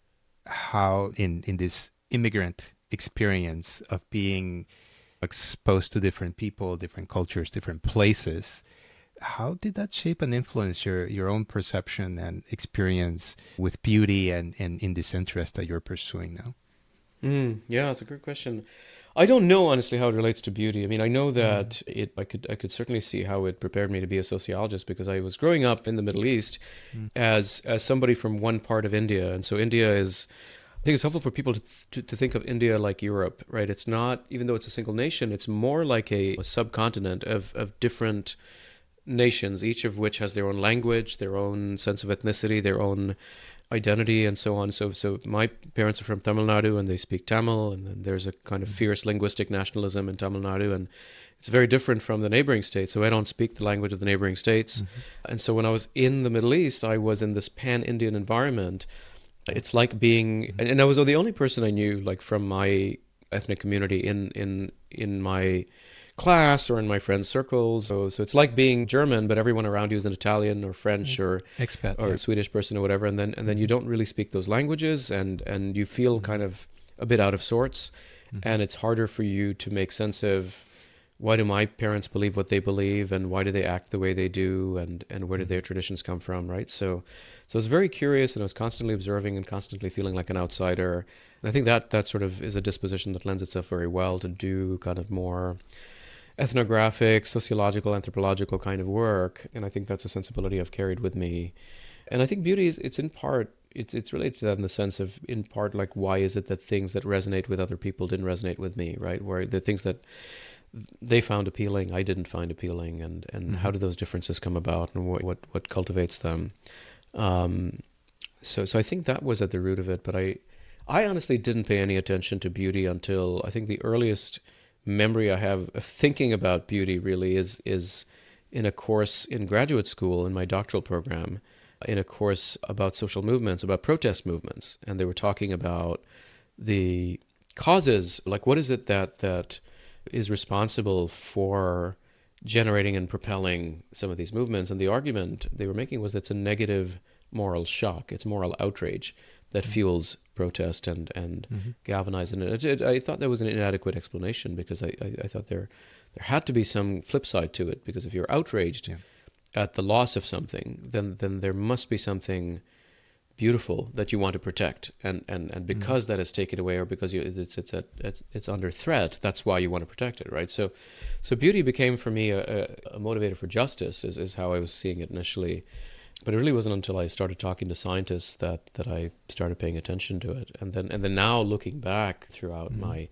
how in this immigrant experience of being exposed to different people, different cultures, different places, how did that shape and influence your own perception and experience with beauty and in this interest that you're pursuing now? Yeah, it's a great question. I don't know honestly how it relates to beauty. I mean, I know Mm. that I could certainly see how it prepared me to be a sociologist because I was growing up in the Middle East Mm. as somebody from one part of India, and so India is. I think it's helpful for people to think of India like Europe, right? It's not, even though it's a single nation, it's more like a subcontinent of different nations, each of which has their own language, their own sense of ethnicity, their own identity, and so on. So my parents are from Tamil Nadu, and they speak Tamil, and then there's a kind of fierce linguistic nationalism in Tamil Nadu, and it's very different from the neighboring states. So I don't speak the language of the neighboring states, Mm-hmm. and so when I was in the Middle East, I was in this pan-Indian environment. It's like being, Mm-hmm. and I was the only person I knew, like from my ethnic community in my class or in my friends' circles. So it's like being German, but everyone around you is an Italian or French Expat, or yeah. a Swedish person or whatever, and then you Mm-hmm. don't really speak those languages, and you feel Mm-hmm. kind of a bit out of sorts, Mm-hmm. and it's harder for you to make sense of why do my parents believe what they believe, and why do they act the way they do, and where did their traditions come from, right? So I was very curious, and I was constantly observing and constantly feeling like an outsider. And I think that sort of is a disposition that lends itself very well to do kind of more ethnographic, sociological, anthropological kind of work, and I think that's a sensibility I've carried with me. And I think beauty is it's in part it's related to that in the sense of in part like why is it that things that resonate with other people didn't resonate with me, right? Where the things that they found appealing I didn't find appealing, and Mm-hmm. how do those differences come about, and what cultivates them. Um, so I think that was at the root of it, but I honestly didn't pay any attention to beauty until I think the earliest memory I have of thinking about beauty really is in a course in graduate school in my doctoral program, in a course about social movements, about protest movements, and they were talking about the causes, like what is it that is responsible for generating and propelling some of these movements, and the argument they were making was it's a negative moral shock, it's moral outrage that fuels protest and Mm-hmm. galvanize it. I thought that was an inadequate explanation because I thought there had to be some flip side to it, because if you're outraged Yeah. at the loss of something, then there must be something beautiful that you want to protect, and Mm-hmm. because that is taken away, or because it's under threat, that's why you want to protect it, right? So beauty became for me a motivator for justice, is how I was seeing it initially. But it really wasn't until I started talking to scientists that I started paying attention to it. And then now looking back throughout Mm-hmm. my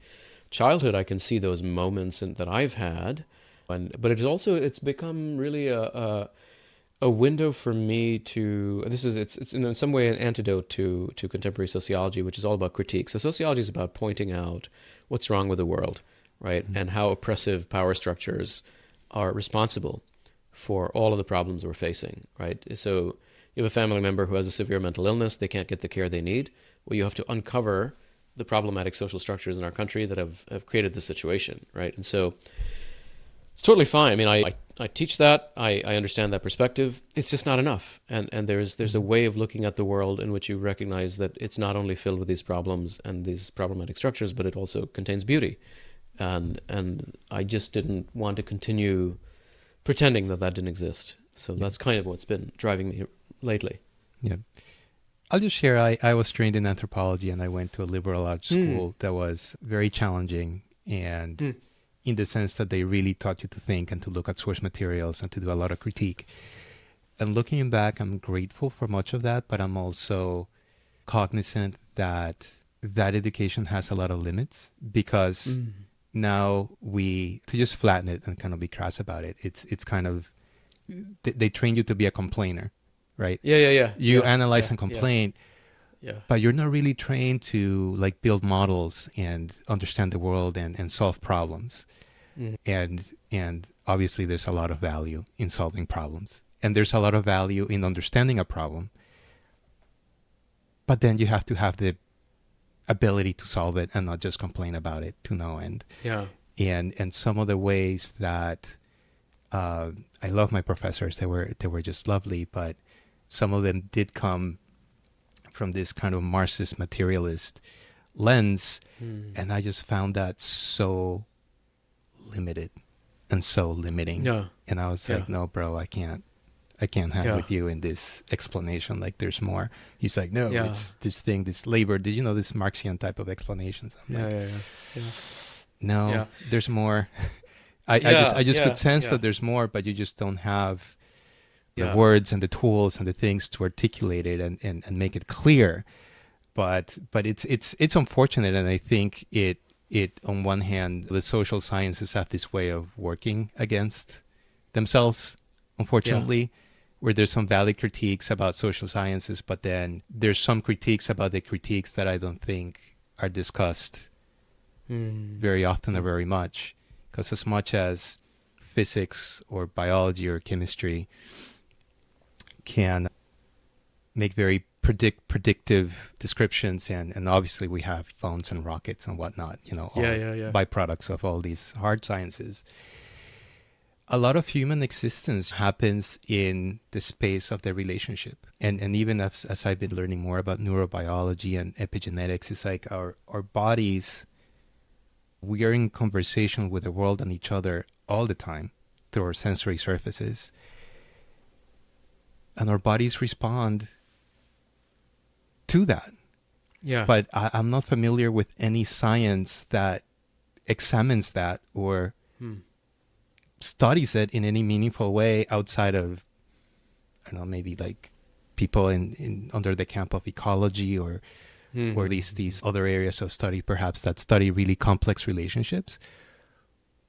childhood, I can see those moments that I've had. But it's become really a window for me to, it's in some way an antidote to contemporary sociology, which is all about critique. So sociology is about pointing out what's wrong with the world, right? Mm-hmm. And how oppressive power structures are responsible for all of the problems we're facing, right? So you have a family member who has a severe mental illness, they can't get the care they need. Well, you have to uncover the problematic social structures in our country that have created this situation, right? And so It's totally fine. I mean, I teach that. I understand that perspective. It's just not enough. And there's a way of looking at the world in which you recognize that it's not only filled with these problems and these problematic structures, but it also contains beauty. And I just didn't want to continue pretending that didn't exist. So that's kind of what's been driving me lately. Yeah. I'll just share, I was trained in anthropology, and I went to a liberal arts school that was very challenging, and in the sense that they really taught you to think and to look at source materials and to do a lot of critique. And looking back, I'm grateful for much of that, but I'm also cognizant that that education has a lot of limits, because now to just flatten it and kind of be crass about it, it's kind of, they train you to be a complainer, right? Yeah. You analyze and complain, but you're not really trained to like build models and understand the world and solve problems. And obviously there's a lot of value in solving problems, and there's a lot of value in understanding a problem, but then you have to have the ability to solve it and not just complain about it to no end. And some of the ways that I love my professors, they were just lovely, but some of them did come from this kind of Marxist materialist lens, and I just found that so limited and so limiting. And I was like, no, bro, I can't hang with you in this explanation. Like, there's more. He's like, no, it's this thing, this labor, you know, this Marxian type of explanations. I'm like, no, there's more. I just could sense that there's more, but you just don't have the words and the tools and the things to articulate it and make it clear. But it's unfortunate, and I think it on one hand, the social sciences have this way of working against themselves, unfortunately, where there's some valid critiques about social sciences, but then there's some critiques about the critiques that I don't think are discussed very often or very much. Because as much as physics or biology or chemistry can make very predictive descriptions, and obviously we have phones and rockets and whatnot, you know, all byproducts of all these hard sciences. A lot of human existence happens in the space of the relationship. And even as I've been learning more about neurobiology and epigenetics, it's like our bodies, we are in conversation with the world and each other all the time through our sensory surfaces. And our bodies respond to that. But I'm not familiar with any science that examines that or studies it in any meaningful way outside of, I don't know, maybe like people in under the camp of ecology or these other areas of study, perhaps, that study really complex relationships.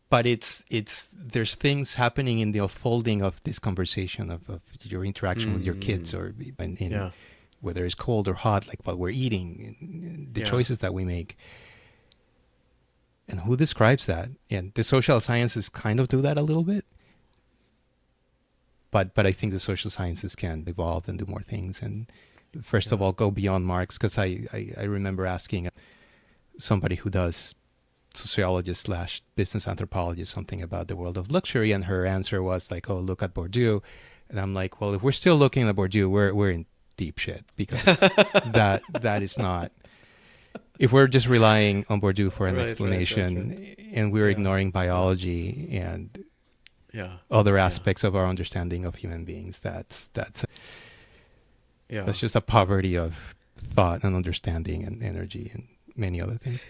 But there's things happening in the unfolding of this conversation of your interaction with your kids, or in whether it's cold or hot, like what we're eating, the choices that we make. And who describes that? And the social sciences kind of do that a little bit. But I think the social sciences can evolve and do more things. And first of all, go beyond Marx, because I remember asking somebody who does sociologist / business anthropologist something about the world of luxury, and her answer was like, oh, look at Bourdieu. And I'm like, well, if we're still looking at Bourdieu, we're in deep shit, because that is not, if we're just relying on Bourdieu for an explanation, and we're ignoring biology and other aspects of our understanding of human beings, that's just a poverty of thought and understanding and energy and many other things.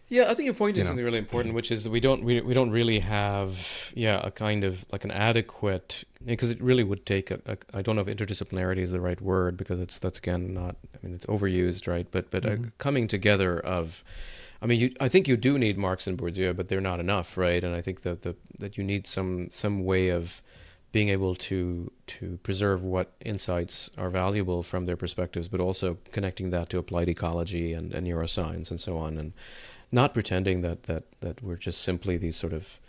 Yeah, I think your point is something really important, which is that we don't really have a kind of like an adequate, because it really would take I don't know if interdisciplinarity is the right word, because that's again not, I mean, it's overused, right? But a coming together of, I mean, I think you do need Marx and Bourdieu, but they're not enough, right? And I think that you need some way of being able to preserve what insights are valuable from their perspectives, but also connecting that to applied ecology and neuroscience and so on, and not pretending that we're just simply these sort of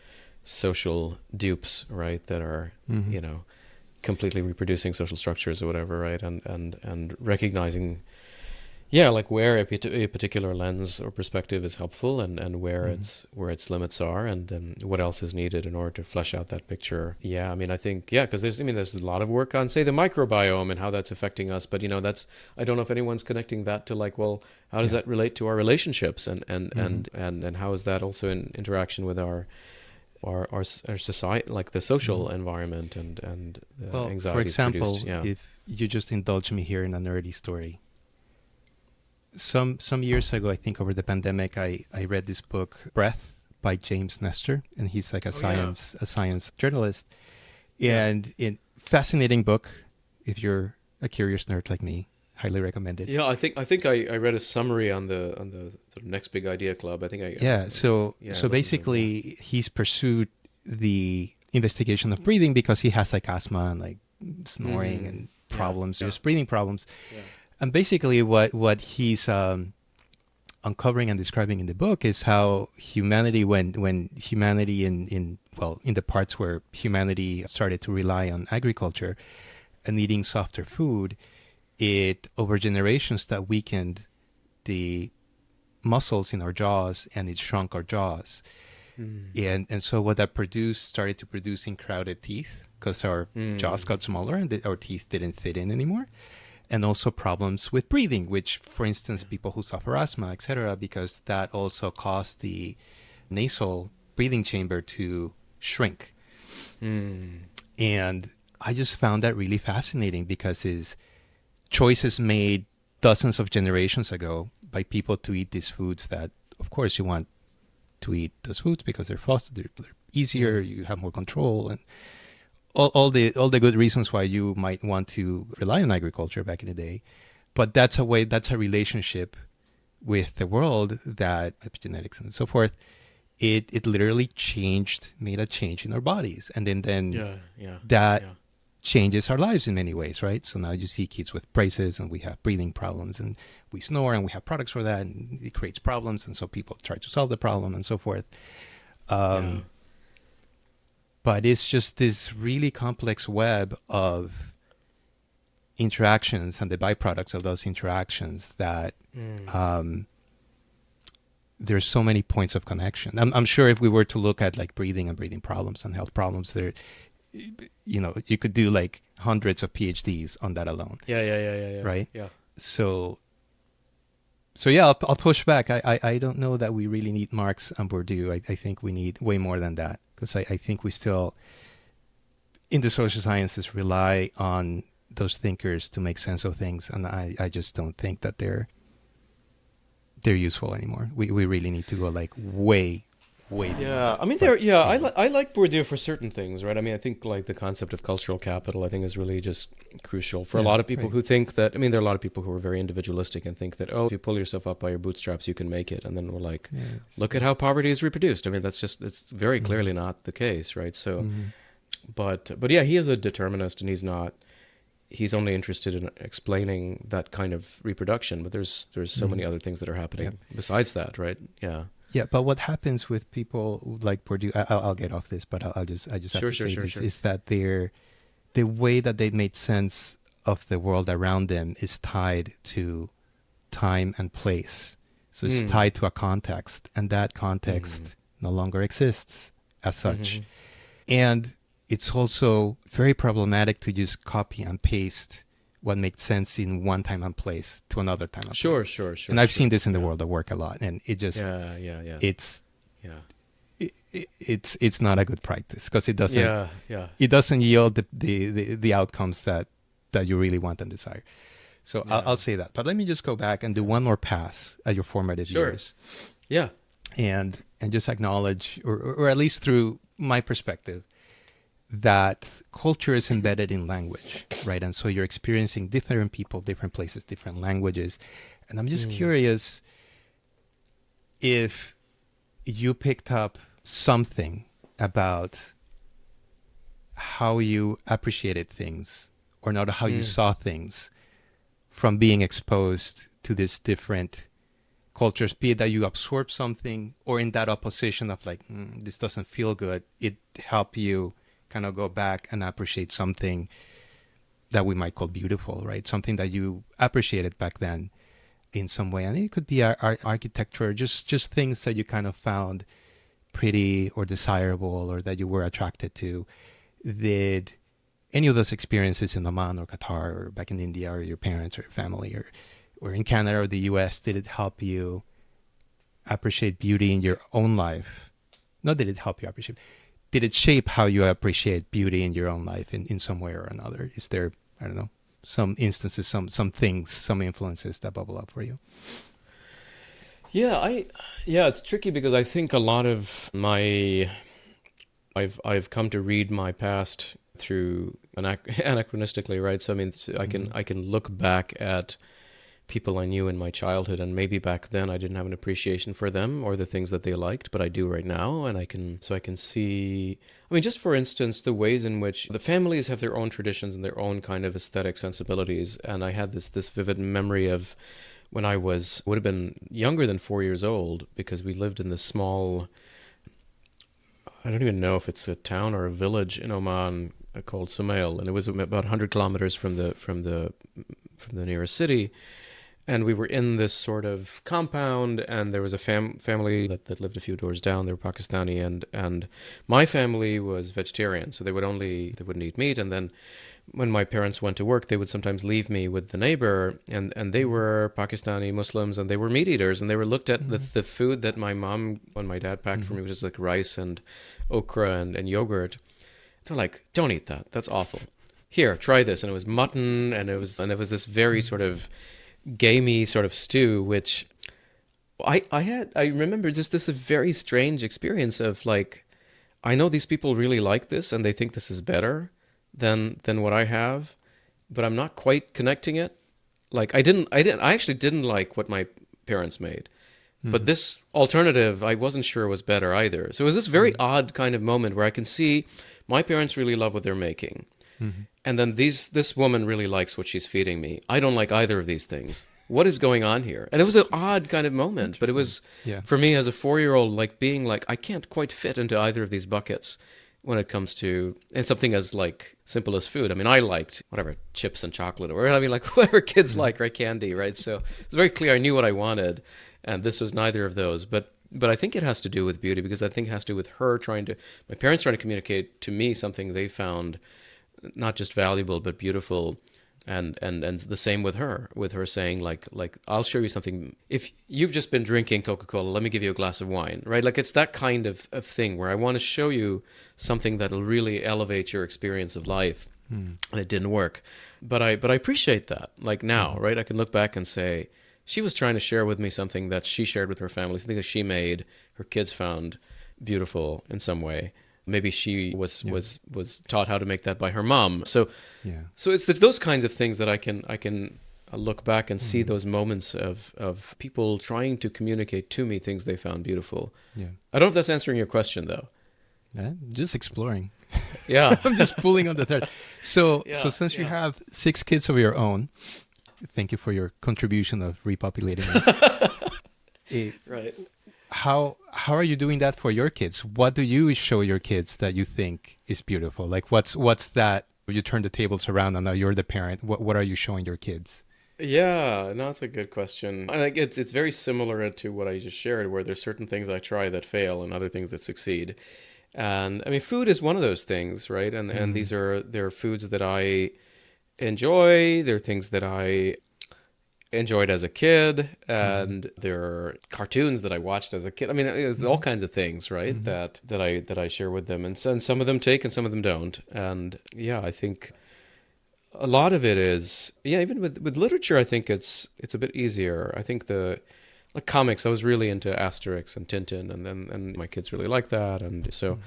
social dupes, right? That are, you know, completely reproducing social structures or whatever, right? And recognizing, Yeah, like where a particular lens or perspective is helpful, and Mhm. where its limits are, and then what else is needed in order to flesh out that picture. Yeah, I mean, I think yeah, because there's a lot of work on say the microbiome and how that's affecting us, but that's I don't know if anyone's connecting that to like, well, how does Yeah. that relate to our relationships, Hmm. and how is that also in interaction with our society, like the social Hmm. environment and the Well, for anxieties produced. example, Yeah. if you just indulge me here in a nerdy story, some years ago, I think over the pandemic, I read this book, Breath by James Nestor, and he's like Oh yeah. a science journalist, Yeah. and in fascinating book. If you're a curious nerd like me, highly recommend it. Yeah, I read a summary on the sort of next big idea club. I think Yeah, yeah, I so listened to him. Yeah. basically, he's pursued the investigation of breathing because he has like asthma and like snoring Mm-hmm. and Yeah. problems, Yeah. just breathing problems. Yeah. And basically, what he's uncovering and describing in the book is how humanity, when humanity in well, in the parts where humanity started to rely on agriculture and eating softer food, it over generations that weakened the muscles in our jaws and it shrunk our jaws. Mm. And so what that produced started to producing crowded teeth because our jaws Mm. got smaller and our teeth didn't fit in anymore, and also problems with breathing, which, for instance, people who suffer asthma, etc., because that also caused the nasal breathing chamber to shrink. Mm. And I just found that really fascinating because his choices made dozens of generations ago by people to eat these foods that, of course, you want to eat those foods because they're faster, they're easier, Mm. you have more control, and all the good reasons why you might want to rely on agriculture back in the day. But that's a relationship with the world that epigenetics and so forth, it literally made a change in our bodies, and then Yeah. Yeah. that Yeah. changes our lives in many ways, right? So now you see kids with braces and we have breathing problems and we snore and we have products for that and it creates problems, and so people try to solve the problem and so forth. Yeah. um, but it's just this really complex web of interactions and the byproducts of those interactions that Mm. um, there's so many points of connection. I'm sure if we were to look at like breathing and breathing problems and health problems, there, you could do like hundreds of PhDs on that alone, Yeah. Yeah. Yeah. Yeah. Yeah. right? Yeah. So, so yeah, I'll push back. I don't know that we really need Marx and Bourdieu. I think we need way more than that because I think we still, in the social sciences, rely on those thinkers to make sense of things, and I just don't think that they're useful anymore. We really need to go like way beyond Yeah, that. I mean, But I like Bourdieu for certain things, right? I mean, I think like the concept of cultural capital, I think is really just crucial for a yeah, lot of people right. who think that. I mean, there are a lot of people who are very individualistic and think that, oh, if you pull yourself up by your bootstraps, you can make it. And then we're like, Yeah, look at how poverty is reproduced. I mean, it's very mm-hmm. clearly not the case, right? So, Mm-hmm. but yeah, he is a determinist, and he's only interested in explaining that kind of reproduction. But there's so Mm-hmm. many other things that are Yeah. happening besides that, right? Yeah. Yeah, but what happens with people like Purdue? I'll get off this, but I just have Sure, to sure, say sure, this: sure. is that the way that they made sense of the world around them is tied to time and place. So it's Hmm. tied to a context, and that Mm-hmm. context no longer exists as such. Mm-hmm. And it's also very problematic to just copy and paste what makes sense in one time and place to another time and Sure, place. sure, And sure, I've seen sure. this in the Yeah. world of work a lot, and Yeah, yeah, yeah. it's Yeah. it's not a good practice because Yeah, yeah. it doesn't yield the outcomes that you really want and desire. So Yeah. I'll say that. But let me just go back and do one more pass at your formative Sure. years, Yeah. and just acknowledge, or at least through my perspective, that culture is embedded in language, right? And so you're experiencing different people, different places, different languages. And I'm just Mm. curious if you picked up something about how you appreciated things, or not how you Mm. saw things, from being exposed to these different cultures, be it that you absorb something or in that opposition of like, this doesn't feel good, it helped you kind of go back and appreciate something that we might call beautiful, right? Something that you appreciated back then. in some way, and it could be architecture, just things that you kind of found pretty or desirable or that you were attracted to. Did any of those experiences in Oman or Qatar or back in India or your parents or your family or in Canada or the US, did it help you appreciate beauty in your own life? Not did it help you appreciate, did it shape how you appreciate beauty in your own life in some way or another? Is there, I don't know, some instances, some things, some influences that bubble up for you? Yeah, it's tricky because I think a lot of I've come to read my past through anachronistically, right? So I mean, I can look back at people I knew in my childhood, and maybe back then I didn't have an appreciation for them or the things that they liked, but I do right now, and I can see. I mean, just for instance, the ways in which the families have their own traditions and their own kind of aesthetic sensibilities, and I had this vivid memory of when I would have been younger than 4 years old, because we lived in this small, I don't even know if it's a town or a village in Oman called Sumail, and it was about 100 kilometers from the nearest city. And we were in this sort of compound, and there was a family that lived a few doors down. They were Pakistani, and my family was vegetarian, so they wouldn't eat meat. And then when my parents went to work, they would sometimes leave me with the neighbor, and they were Pakistani Muslims, and they were meat eaters, and they were looked at the food that my mom and my dad packed for me, which is like rice and okra and yogurt. They're like, "Don't eat that. That's awful. Here, try this." And it was mutton, and it was this very sort of gamey sort of stew, which I remember just this a very strange experience of like, I know these people really like this and they think this is better than what I have, but I'm not quite connecting it. Like I actually didn't like what my parents made, but this alternative I wasn't sure was better either. So it was this very odd kind of moment where I can see my parents really love what they're making. And then this woman really likes what she's feeding me. I don't like either of these things. What is going on here? And it was an odd kind of moment, but it was, for me as a 4-year-old, like being like, I can't quite fit into either of these buckets when it comes to, and something as like simple as food. I mean, I liked whatever, chips and chocolate, or I mean, like whatever kids like, right? Candy, right? So it's very clear I knew what I wanted, and this was neither of those. But I think it has to do with beauty, because I think it has to do with my parents trying to communicate to me something they found not just valuable but beautiful, and the same with her saying like I'll show you something. If you've just been drinking Coca-Cola, let me give you a glass of wine, right? Like it's that kind of thing where I want to show you something that'll really elevate your experience of life. And it didn't work, but I appreciate that, like now, right? I can look back and say she was trying to share with me something that she shared with her family, something that she made, her kids found beautiful in some way. Maybe she was taught how to make that by her mom. So it's those kinds of things that I can look back and see those moments of people trying to communicate to me things they found beautiful. Yeah. I don't know if that's answering your question though. Just exploring. Yeah. I'm just pulling on the thread. So since you have 6 kids of your own, thank you for your contribution of repopulating it. Right. How are you doing that for your kids? What do you show your kids that you think is beautiful? Like what's that? You turn the tables around and now you're the parent. What are you showing your kids? Yeah, no, that's a good question. I think it's very similar to what I just shared, where there's certain things I try that fail and other things that succeed. And I mean, food is one of those things, right? And they're foods that I enjoy. They're things that I enjoyed as a kid, and there are cartoons that I watched as a kid. I mean, there's all kinds of things, right? That I share with them, and some of them take and some of them don't. And yeah, I think a lot of it is, even with literature, I think it's a bit easier. I think like comics, I was really into Asterix and Tintin, and my kids really like that, and so.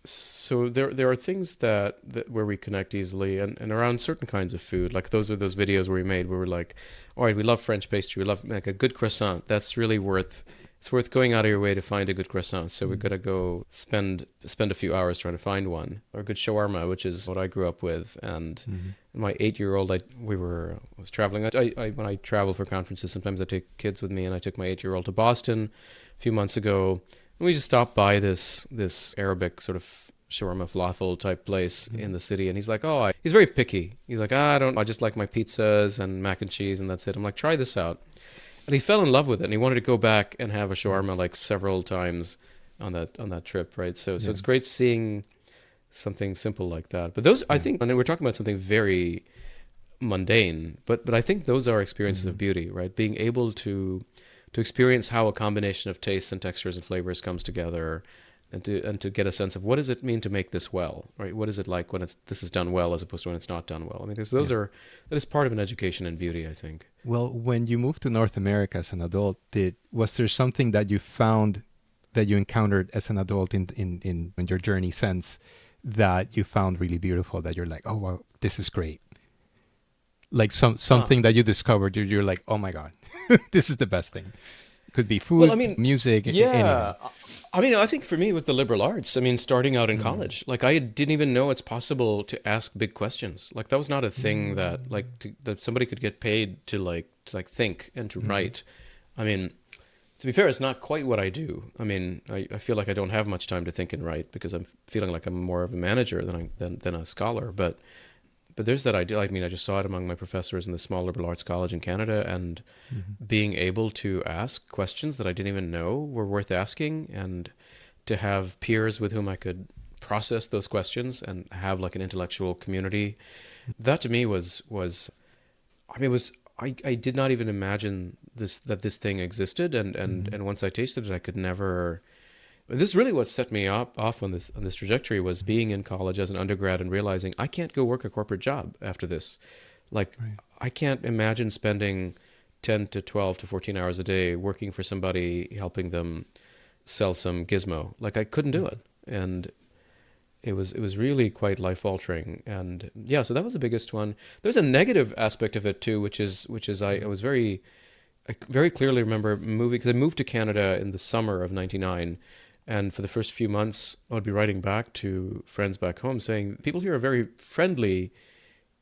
So there are things that where we connect easily, and around certain kinds of food, like those videos we made where we're like, all right, we love French pastry, we love like a good croissant. That's really worth going out of your way to find a good croissant. So we've got to go spend a few hours trying to find one, or good shawarma, which is what I grew up with. And my 8-year-old, I was traveling. When I travel for conferences, sometimes I take kids with me, and I took my 8-year-old to Boston a few months ago. And we just stopped by this Arabic sort of shawarma falafel type place in the city, and he's like, he's very picky. He's like, I just like my pizzas and mac and cheese, and that's it. I'm like, try this out. And he fell in love with it, and he wanted to go back and have a shawarma Nice. like several times on that trip, right? So Yeah. it's great seeing something simple like that. But those, I Yeah. think, and we're talking about something very mundane, but I think those are experiences Hmm. of beauty, right? Being able to experience how a combination of tastes and textures and flavors comes together, and to get a sense of what does it mean to make this well, right? What is it like when this is done well as opposed to when it's not done well? I mean, those Yeah. are that is part of an education in beauty, I think. Well, when you moved to North America as an adult, did was there something that you found that you encountered as an adult in your journey since that you found really beautiful that you're like, oh wow, this is great. Like Ah, something that you discovered, you're like, oh my god, this is the best thing. It could be well, I food, mean, music, anything. yeah. I mean, I think for me it was the liberal arts. I mean, starting out in Mm. college, like I didn't even know it's possible to ask big questions. Like that was not a thing that Mm. that somebody could get paid to like think and to Mm. write. I mean, to be fair, it's not quite what I do. I mean, I feel like I don't have much time to think and write because I'm feeling like I'm more of a manager than a scholar. But there's that idea. I mean, I just saw it among my professors in the small liberal arts college in Canada, and Mhm. being able to ask questions that I didn't even know were worth asking, and to have peers with whom I could process those questions and have like an intellectual community. That to me was I mean, it was I did not even imagine this thing existed, Mhm. and once I tasted it, I could never. This is really what set me off on this trajectory was being in college as an undergrad and realizing I can't go work a corporate job after this. Like Right. I can't imagine spending 10 to 12 to 14 hours a day working for somebody helping them sell some gizmo. Like I couldn't do Mhm. it. And it was really quite life altering. And yeah, so that was the biggest one. There's a negative aspect of it too, which is I Mhm. was very I very clearly remember moving because I moved to Canada in the summer of '99, and for the first few months I would be writing back to friends back home saying people here are very friendly,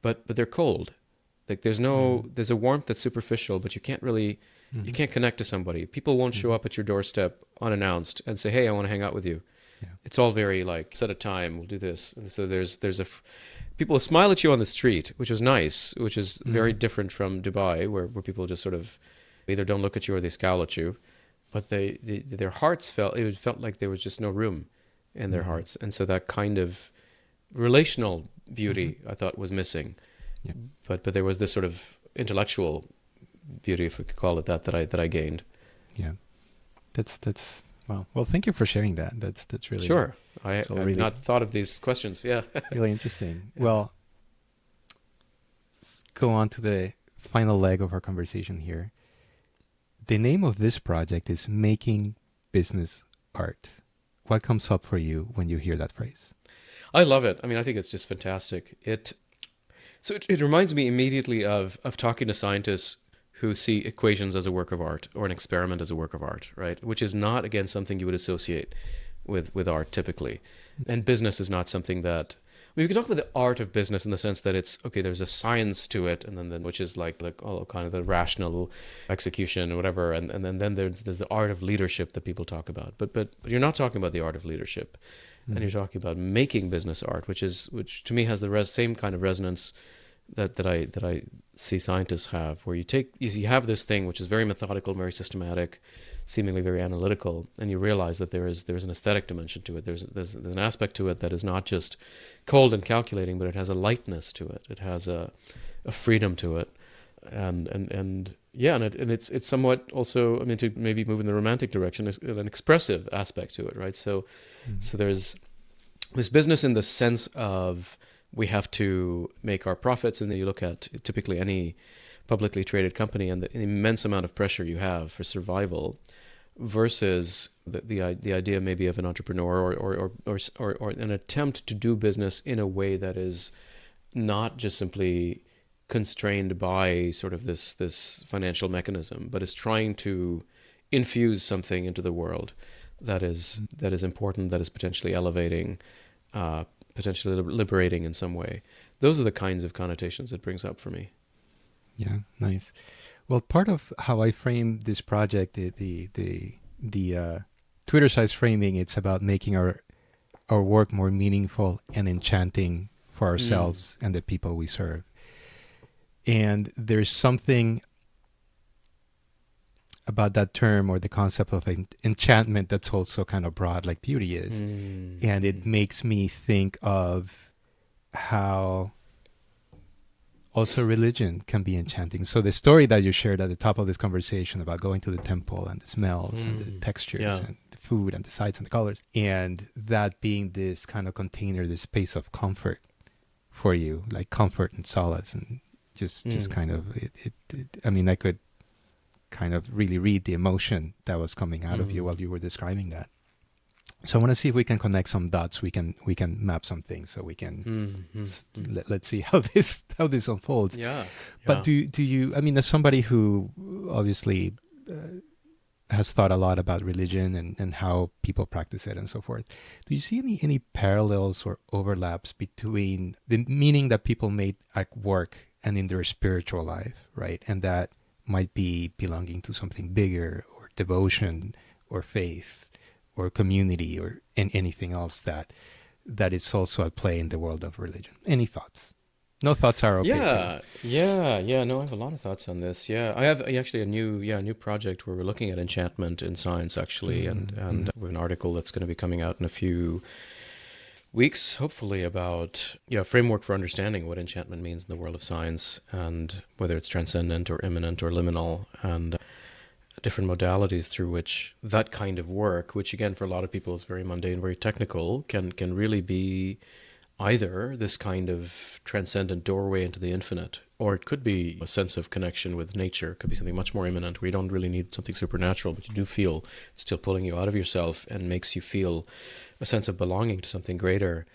but they're cold. Like Mm. there's a warmth that's superficial, but you Mhm. can't connect to somebody. People won't show Mhm. up at your doorstep unannounced and say, "Hey, I want to hang out with you." Yeah. It's all very like set a time, we'll do this. And so people will smile at you on the street, which is nice, which is very Mm. different from Dubai, where people just sort of either don't look at you or they scowl at you. But their hearts it felt like there was just no room in their Mm. hearts, and so that kind of relational Mhm. beauty I thought was missing. Yeah. But there was this sort of intellectual beauty, if we could call it that, that I gained. Yeah. That's well. Well, thank you for sharing that. That's really Sure, it's all I've really not thought of these questions. Yeah, really interesting. yeah. Well, go on to the final leg of our conversation here. The name of this project is Making Business Art. What comes up for you when you hear that phrase? I love it. I mean, I think it's just fantastic. It reminds me immediately of talking to scientists who see equations as a work of art or an experiment as a work of art, right? Which is not again something you would associate with art typically. And business is not something that we can talk about the art of business in the sense that it's okay. There's a science to it, and then which is like all kind of the rational execution or whatever, and then there's the art of leadership that people talk about. But you're not talking about the art of leadership, and you're Mm. talking about making business art, which to me has the same kind of resonance that I see scientists have, where you have this thing which is very methodical, very systematic, seemingly very analytical, and you realize that there's an aesthetic dimension to it. There's an aspect to it that is not just cold and calculating, but it has a lightness to it. It has a freedom to it, and yeah, and it's somewhat also. I mean, to maybe move in the romantic direction, is an expressive aspect to it, right? Mm. So there's this business in the sense of we have to make our profits, and then you look at typically any publicly traded company and the immense amount of pressure you have for survival versus the idea maybe of an entrepreneur or an attempt to do business in a way that is not just simply constrained by sort of this financial mechanism, but is trying to infuse something into the world that is important, that is potentially elevating, uh, potentially liberating in some way. Those are the kinds of connotations it brings up for me. Yeah, nice. Well, part of how I frame this project, the Twitter size framing, it's about making our work more meaningful and enchanting for Mm. ourselves and the people we serve. And there's something about that term or the concept of enchantment that's also kind of broad, like beauty is. And it makes me think of how also religion can be enchanting. So the story that you shared at the top of this conversation about going to the temple and the smells and the textures and the food and the sights and the colors, and that being this kind of container, this space of comfort for you, like comfort and solace, and just kind of it. I mean, I could kind of really read the emotion that was coming out of you while you were describing that. So I want to see if we can connect some dots. We can map some things, so we can let's see how this unfolds. Yeah. But do you? I mean, as somebody who obviously has thought a lot about religion and how people practice it and so forth, do you see any parallels or overlaps between the meaning that people made at work and in their spiritual life, right? And that might be belonging to something bigger, or devotion, or faith, or community, or anything else that is also at play in the world of religion. Any thoughts? No thoughts are okay too. Yeah. No, I have a lot of thoughts on this. Yeah, I have actually a new project where we're looking at enchantment in science, actually, and we have an article that's going to be coming out in a few weeks, hopefully, about framework for understanding what enchantment means in the world of science, and whether it's transcendent or immanent or liminal, and different modalities through which that kind of work, which again for a lot of people is very mundane, very technical, can really be either this kind of transcendent doorway into the infinite, or it could be a sense of connection with nature. It could be something much more immanent, where you don't really need something supernatural, but you do feel it's still pulling you out of yourself and makes you feel a sense of belonging to something greater.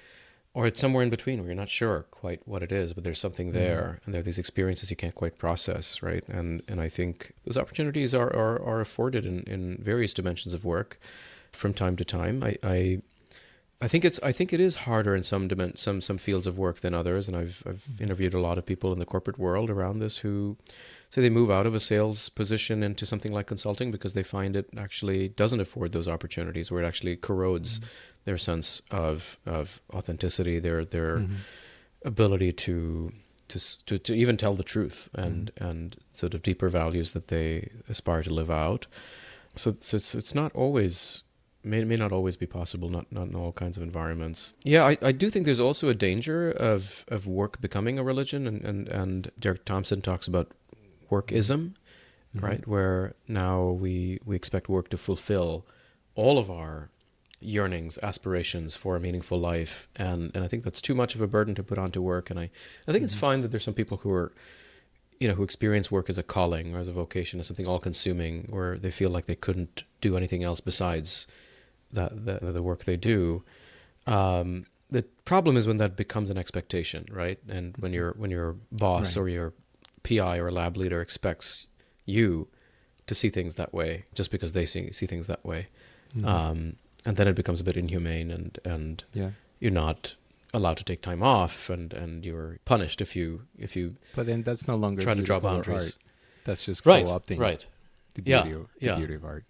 Or it's somewhere in between where you're not sure quite what it is, but there's something there, and there are these experiences you can't quite process, right? And I think those opportunities are afforded in various dimensions of work from time to time. I think it is harder in some fields of work than others, and I've interviewed a lot of people in the corporate world around this who say they move out of a sales position into something like consulting because they find it actually doesn't afford those opportunities, where it actually corrodes their sense of authenticity, their ability to even tell the truth and sort of deeper values that they aspire to live out. So it's not always. May not always be possible, not in all kinds of environments. Yeah, I do think there's also a danger of work becoming a religion, and Derek Thompson talks about workism, right? Where now we expect work to fulfill all of our yearnings, aspirations for a meaningful life, and I think that's too much of a burden to put onto work. And I think it's fine that there's some people who are, who experience work as a calling or as a vocation, as something all-consuming, where they feel like they couldn't do anything else besides the work they do. The problem is when that becomes an expectation, right? And when your boss or your PI or lab leader expects you to see things that way just because they see things that way, and then it becomes a bit inhumane, and you're not allowed to take time off, and you're punished if you. But then that's no longer try to draw beautiful boundaries. art. That's just Right, co-opting right. the beauty of art.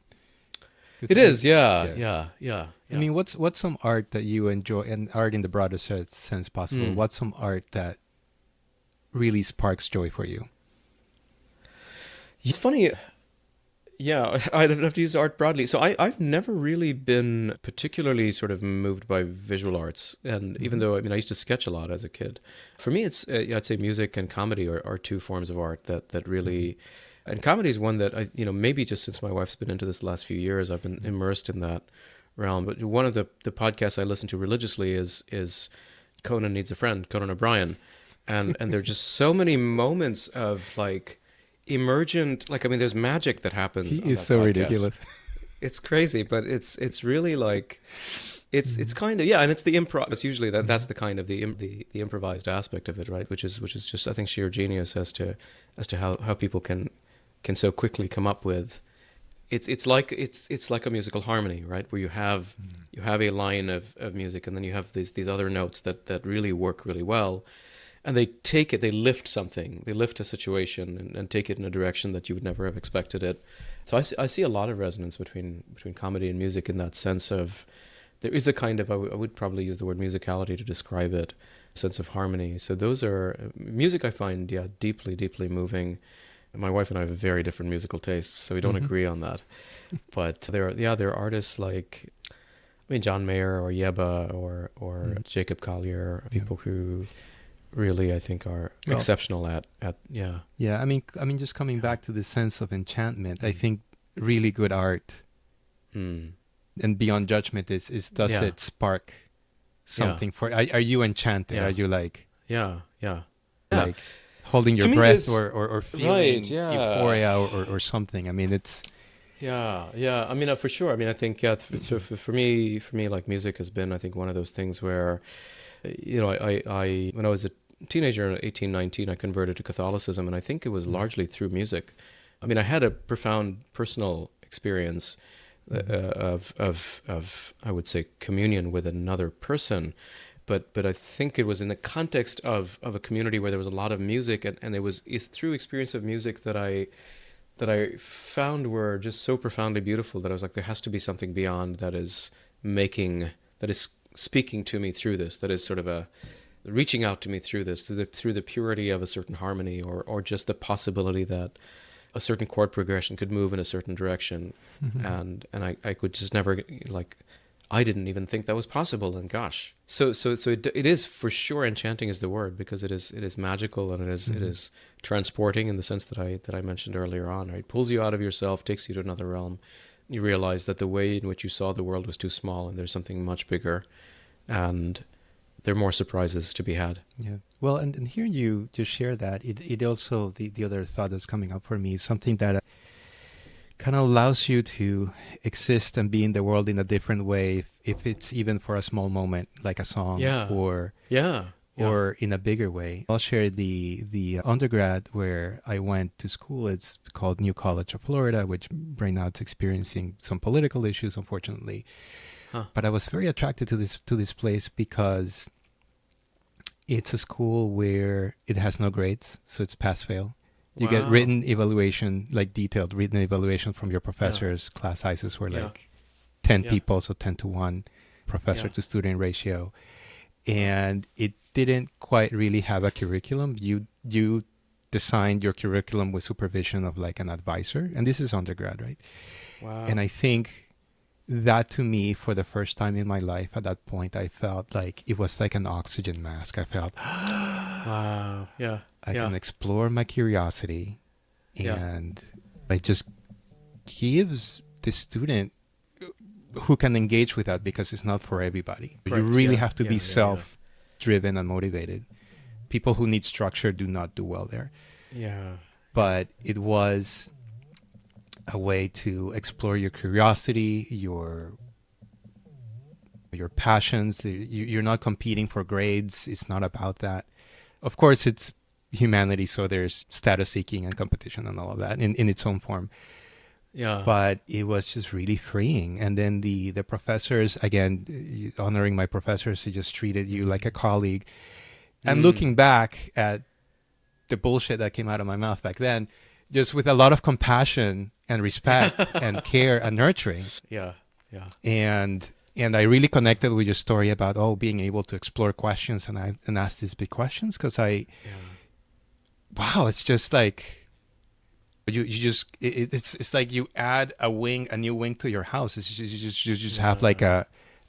It is, yeah. I mean, what's some art that you enjoy, and art in the broadest sense possible? What's some art that really sparks joy for you? It's funny. Yeah, I'd have to use art broadly. So I've never really been particularly sort of moved by visual arts. And even though, I used to sketch a lot as a kid. For me, it's, I'd say music and comedy are two forms of art that really... And comedy is one that maybe just since my wife's been into this the last few years, I've been immersed in that realm. But one of the podcasts I listen to religiously is Conan Needs a Friend, Conan O'Brien. And there are just so many moments of like emergent, there's magic that happens. He is so podcast. Ridiculous. It's crazy, but it's really like, it's kind of, and it's the improv. It's usually that's the kind of the improvised aspect of it, right? Which is just, I think, sheer genius as to how people can so quickly come up with. It's like a musical harmony, right? Where you have a line of music, and then you have these other notes that really work really well, and they lift something, they lift a situation and take it in a direction that you would never have expected it. So I see a lot of resonance between comedy and music in that sense of, there is a kind of, I would probably use the word musicality to describe it, sense of harmony. So those are music I find deeply moving. My wife and I have very different musical tastes, so we don't Hmm. agree on that. But there are artists like, I mean, John Mayer or Yeba or Hmm. Jacob Collier, Yeah. people who really I think are Well, exceptional at yeah. yeah. I mean, just coming Yeah. back to the sense of enchantment, I Mm. think really good art Mm. and beyond judgment is does Yeah. it spark Yeah. something for? Are you enchanted? Are Yeah. you Yeah. Yeah. Yeah. like holding your To me, breath there's or right. feeling Yeah. euphoria or something? I mean, it's Yeah, yeah. I mean, for sure. I mean, I think yeah. For me, like music has been, I think, one of those things where, when I was a teenager, 18, 19, I converted to Catholicism, and I think it was mm, largely through music. I mean, I had a profound personal experience mhm, of I would say communion with another person, but I think it was in the context of a community where there was a lot of music, and it's through experience of music that I found were just so profoundly beautiful that I was like, there has to be something beyond that is speaking to me through this, that is sort of a reaching out to me through this, through the purity of a certain harmony, or just the possibility that a certain chord progression could move in a certain direction, mhm, and I could just never like. I didn't even think that was possible, and gosh, so it is for sure. Enchanting is the word, because it is magical, and it mhm. is transporting in the sense that I mentioned earlier on. Right, it pulls you out of yourself, takes you to another realm. You realize that the way in which you saw the world was too small, and there's something much bigger, and there are more surprises to be had. Yeah. Well, and hearing you just share that, it also the other thought that's coming up for me is something that kind of allows you to exist and be in the world in a different way, if it's even for a small moment, like a song, Yeah, yeah, yeah. or in a bigger way. I'll share the undergrad where I went to school. It's called New College of Florida, which right now it's experiencing some political issues, unfortunately. Huh. But I was very attracted to this place because it's a school where it has no grades, so it's pass fail. You get Wow. written evaluation, like detailed written evaluation from your Yeah, professors. Class sizes were yeah, like 10 yeah, people, so 10 to 1 professor yeah. to student ratio. Huh. And it didn't quite really have a curriculum. You designed your curriculum with supervision of like an advisor, and this is undergrad, right? And Wow. I think that to me, for the first time in my life, at that point, I felt like it was like an oxygen mask. I felt Wow. Yeah, I yeah, can explore my curiosity, yeah. and it just gives the student who can engage with that, because it's not for everybody. You Correct. really Yeah, have to be yeah, yeah, yeah. self-driven and motivated. People who need structure do not do well there. Yeah, yeah, But it was a way to explore your curiosity, your passions. You're not competing for grades. It's not about that. Of course, it's humanity, so there's status seeking and competition and all of that in its own form. yeah. But it was just really freeing. And then the professors, again, honoring my professors, who just treated you like a Mm. colleague. And Mm. looking back at the bullshit that came out of my mouth back then, just with a lot of compassion and respect and care and nurturing. Yeah, yeah, And I really connected with your story about being able to explore questions and ask these big questions, because yeah, wow, it's just like you just it's like you add a new wing to your house. It's just you just have like yeah.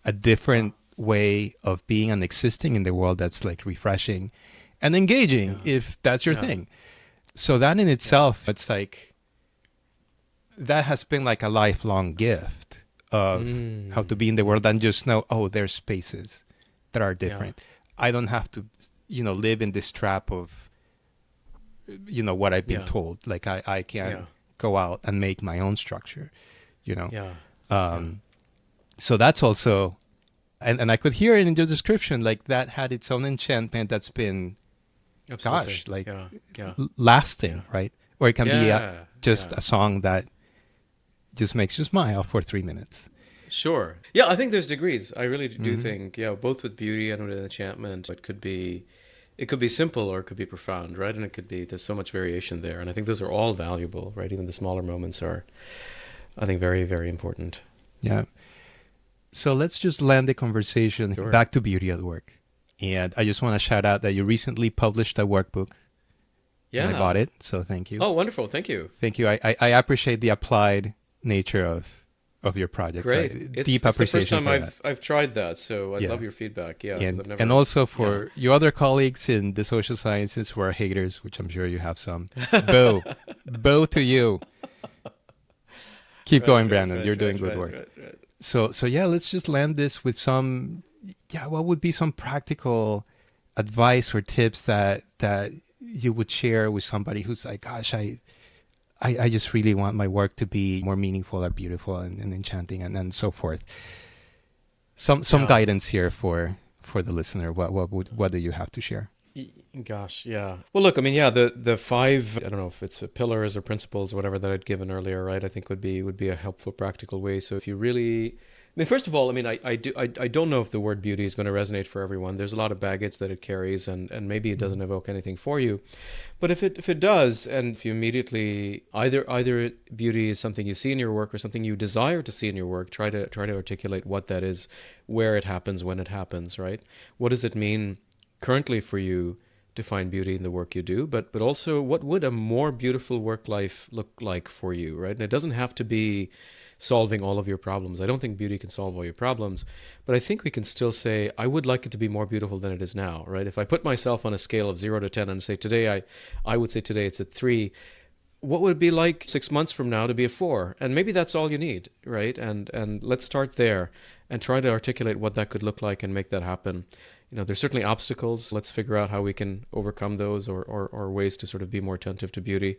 a Huh. different way of being and existing in the world, that's like refreshing and engaging, Yeah, if that's your yeah, thing. So that in yeah. itself, it's like that has been like a lifelong gift of how to be in the world, Mm. and just know, there's spaces that are Yeah, different. I don't have to, live in this trap of, what I've been yeah, told. Like I yeah, can go out and make my own structure, you know. yeah, yeah. Um, so that's also, and I could hear it in your description, like that had its own enchantment that's been, Absolutely. gosh, like Yeah, yeah, yeah, lasting, right? Or it can be yeah, just yeah. a song that just makes you smile for 3 minutes. Sure. Yeah, I think there's degrees. I really do Hmm. think, yeah, both with beauty and with enchantment, it could be simple or it could be profound, right? And it could be, there's so much variation there. And I think those are all valuable, right? Even the smaller moments are, I think, very, very important. Yeah. So let's just land the conversation Sure. back to beauty at work. And I just want to shout out that you recently published a workbook. and I bought Yeah. it. So thank you. Oh, wonderful. Thank you. Thank you. I appreciate the applied nature of your project. So Great. deep It's the first appreciation time for that. I've tried that, so I'd Yeah. love your feedback. Yeah, because And I've and never. also Yeah. for your other colleagues in the social sciences who are haters, which I'm sure you have some. Boo. Boo to you. Keep Right, going, right, Brandon. You're right, doing right, good right, work. right, right. So yeah, let's just land this with some, yeah, what would be some practical advice or tips that you would share with somebody who's like, gosh, I just really want my work to be more meaningful or beautiful and enchanting and so forth. Some Yeah. guidance here for the listener. What do you have to share? Gosh, yeah. Well, look, I mean, yeah, the five, I don't know if it's pillars or principles or whatever that I'd given earlier, right? I think would be a helpful practical way. So if you really, I mean, first of all, I mean, I don't know if the word beauty is going to resonate for everyone. There's a lot of baggage that it carries, and maybe it doesn't evoke anything for you. But if it does, and if you immediately either beauty is something you see in your work or something you desire to see in your work, try to articulate what that is, where it happens, when it happens, right? What does it mean currently for you to find beauty in the work you do, but also what would a more beautiful work life look like for you, right? And it doesn't have to be solving all of your problems. I don't think beauty can solve all your problems, but I think we can still say, I would like it to be more beautiful than it is now, right? If I put myself on a scale of 0 to 10 and say today, I would say today it's at 3, what would it be like 6 months from now to be a 4? And maybe that's all you need, right? And let's start there and try to articulate what that could look like and make that happen. There's certainly obstacles. Let's figure out how we can overcome those, or ways to sort of be more attentive to beauty.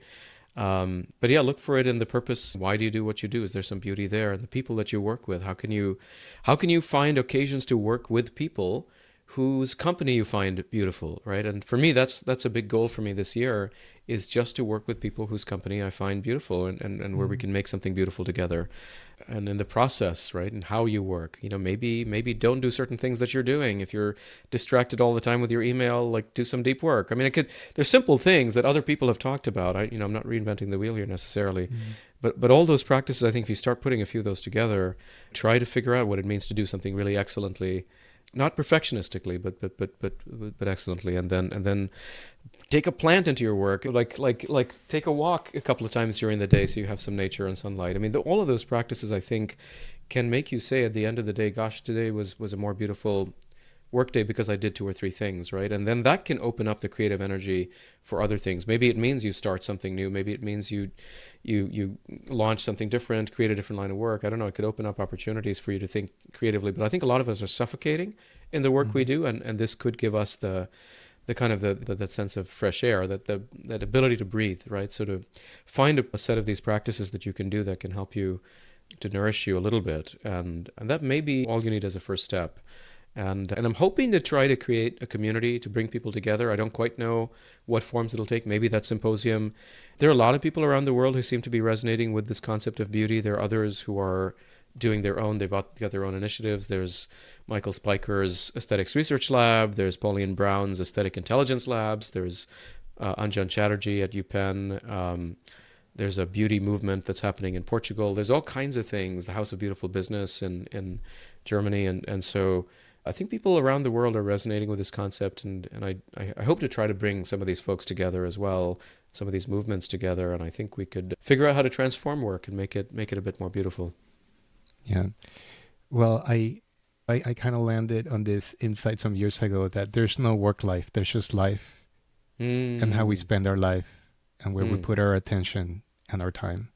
But yeah, look for it in the purpose. Why do you do what you do? Is there some beauty there? And the people that you work with, how can you find occasions to work with people whose company you find beautiful, right? And for me, that's a big goal for me this year, is just to work with people whose company I find beautiful, and where we can make something beautiful together. And in the process, right, and how you work, maybe don't do certain things that you're doing. If you're distracted all the time with your email, like, do some deep work. I mean, there's simple things that other people have talked about. I'm not reinventing the wheel here necessarily, but all those practices, I think if you start putting a few of those together, try to figure out what it means to do something really excellently, not perfectionistically, but excellently, and then take a plant into your work, like take a walk a couple of times during the day so you have some nature and sunlight. I mean, all of those practices, I think, can make you say at the end of the day, gosh, today was a more beautiful workday because I did 2 or 3 things, right? And then that can open up the creative energy for other things. Maybe it means you start something new. Maybe it means you launch something different, create a different line of work. I don't know. It could open up opportunities for you to think creatively. But I think a lot of us are suffocating in the work we do, and this could give us the kind of that sense of fresh air, that ability to breathe, right? So to find a set of these practices that you can do that can help you to nourish you a little bit, and that may be all you need as a first step. And I'm hoping to try to create a community to bring people together. I don't quite know what forms it'll take. Maybe that symposium. There are a lot of people around the world who seem to be resonating with this concept of beauty. There are others who are doing their own. They've got their own initiatives. There's Michael Spiker's Aesthetics Research Lab. There's Pauline Brown's Aesthetic Intelligence Labs. There's Anjan Chatterjee at UPenn. There's a beauty movement that's happening in Portugal. There's all kinds of things. The House of Beautiful Business in Germany. And so I think people around the world are resonating with this concept, and I hope to try to bring some of these folks together as well, some of these movements together, and I think we could figure out how to transform work and make it a bit more beautiful. Yeah. Well, I kind of landed on this insight some years ago that there's no work life. There's just life and how we spend our life and where we put our attention and our time.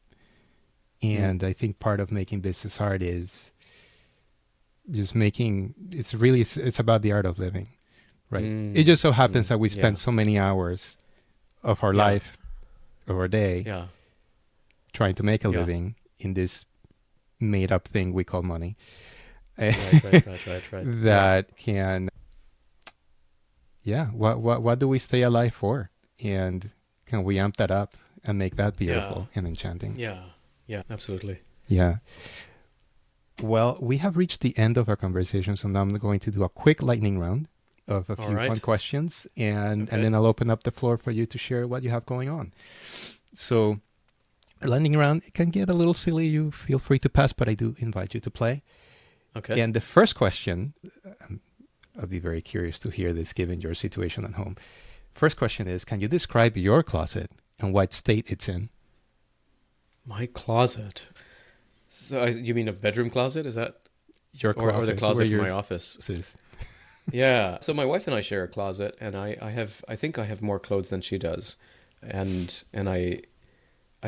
And I think part of making business art is just it's about the art of living, right? It just so happens that we spend so many hours of our life, of our day, trying to make a living in this made up thing we call money. Right. That can, what do we stay alive for? And can we amp that up and make that beautiful and enchanting? Yeah, absolutely. Yeah. Well, we have reached the end of our conversation, so now I'm going to do a quick lightning round of a few fun questions, and then I'll open up the floor for you to share what you have going on. So, lightning round, it can get a little silly. You feel free to pass, but I do invite you to play. Okay. And the first question, I'll be very curious to hear this given your situation at home. First question is, can you describe your closet and what state it's in? My closet. So you mean a bedroom closet? Is that Your or the closet, closet where in your my office? is. Yeah. So my wife and I share a closet, and I think I have more clothes than she does, and I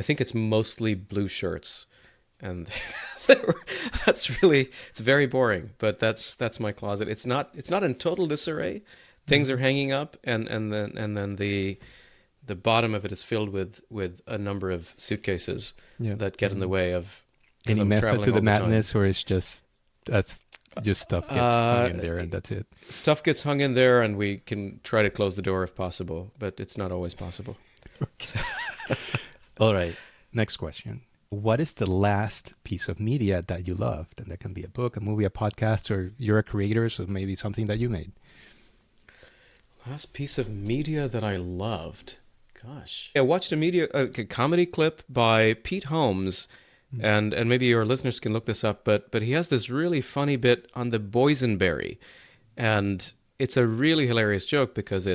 think it's mostly blue shirts, and that's really it's very boring. But that's my closet. It's not in total disarray. Things are hanging up, and then the bottom of it is filled with a number of suitcases Yeah. that get in the way of because Any I'm method traveling to the all the time. madness, or it's that's just stuff gets hung in there and that's it? Stuff gets hung in there, and we can try to close the door if possible, but it's not always possible. All right. Next question. What is the last piece of media that you loved? And that can be a book, a movie, a podcast, or you're a creator, so maybe something that you made. Last piece of media that I loved. Gosh. I watched a comedy clip by Pete Holmes, and maybe your listeners can look this up, but he has this really funny bit on the boysenberry. And it's a really hilarious joke because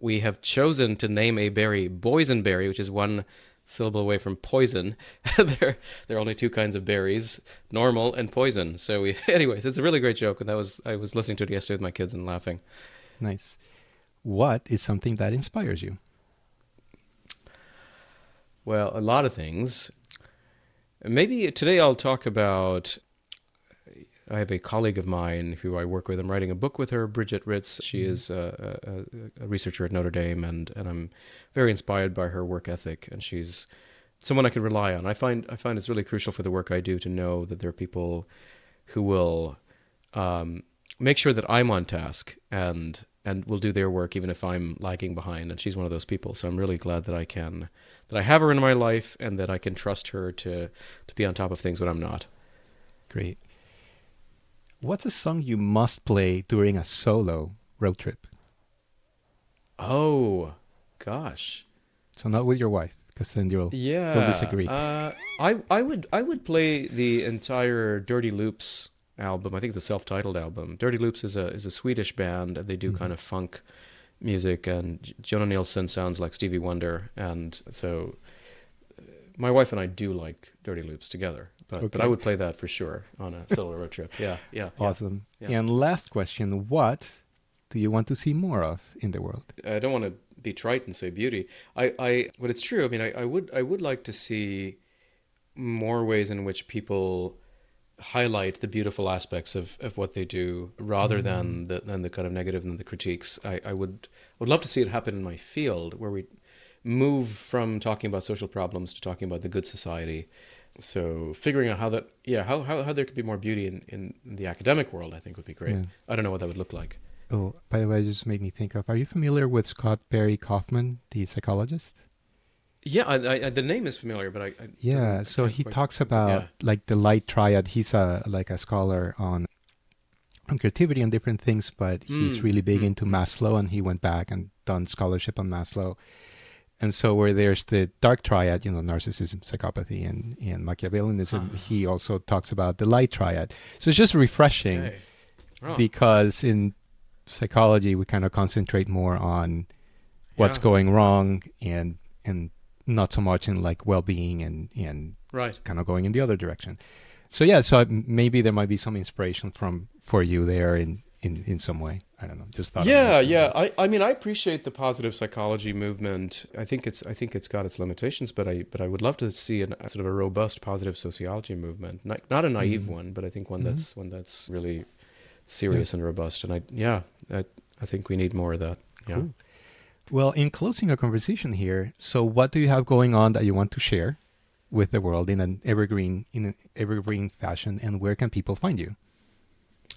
we have chosen to name a berry boysenberry, which is one syllable away from poison. there are only two kinds of berries, normal and poison. So anyways, it's a really great joke, and I was listening to it yesterday with my kids and laughing. Nice. What is something that inspires you? Well, a lot of things. Maybe today I'll talk about, I have a colleague of mine who I work with. I'm writing a book with her, Bridget Ritz. She is a researcher at Notre Dame, and I'm very inspired by her work ethic, and she's someone I can rely on. I find it's really crucial for the work I do to know that there are people who will make sure that I'm on task and will do their work even if I'm lagging behind, and she's one of those people. So I'm really glad that I have her in my life and that I can trust her to be on top of things when I'm not. Great. What's a song you must play during a solo road trip? Oh, gosh. So not with your wife, because then you'll disagree. I would play the entire Dirty Loops album. I think it's a self-titled album. Dirty Loops is a Swedish band, and they do kind of funk music, and Jonah Nilsson sounds like Stevie Wonder, and so my wife and I do like Dirty Loops together. But I would play that for sure on a solo road trip. Yeah. Awesome. Yeah. And last question, what do you want to see more of in the world? I don't want to be trite and say beauty. But it's true. I mean, I would like to see more ways in which people highlight the beautiful aspects of what they do rather than the kind of negative and the critiques. I would love to see it happen in my field, where we move from talking about social problems to talking about the good society. So figuring out how there could be more beauty in the academic world, I think would be great. Yeah. I don't know what that would look like. Oh, by the way, it just made me think of, are you familiar with Scott Barry Kaufman, the psychologist? Yeah, I the name is familiar, but so he talks about like the light triad. He's a scholar on creativity and different things, but he's really big into Maslow, and he went back and done scholarship on Maslow. And so where there's the dark triad, narcissism, psychopathy, and Machiavellianism, he also talks about the light triad. So it's just refreshing because in psychology, we kind of concentrate more on what's going wrong and not so much in like well-being and kind of going in the other direction. So maybe there might be some inspiration for you there in some way. I don't know. Just thought. Yeah. I mean, I appreciate the positive psychology movement. I think it's got its limitations, but I would love to see a sort of a robust positive sociology movement. Not a naive one, but I think one that's really serious and robust. And I think we need more of that. Yeah. Cool. Well, in closing our conversation here, so what do you have going on that you want to share with the world in an evergreen fashion, and where can people find you?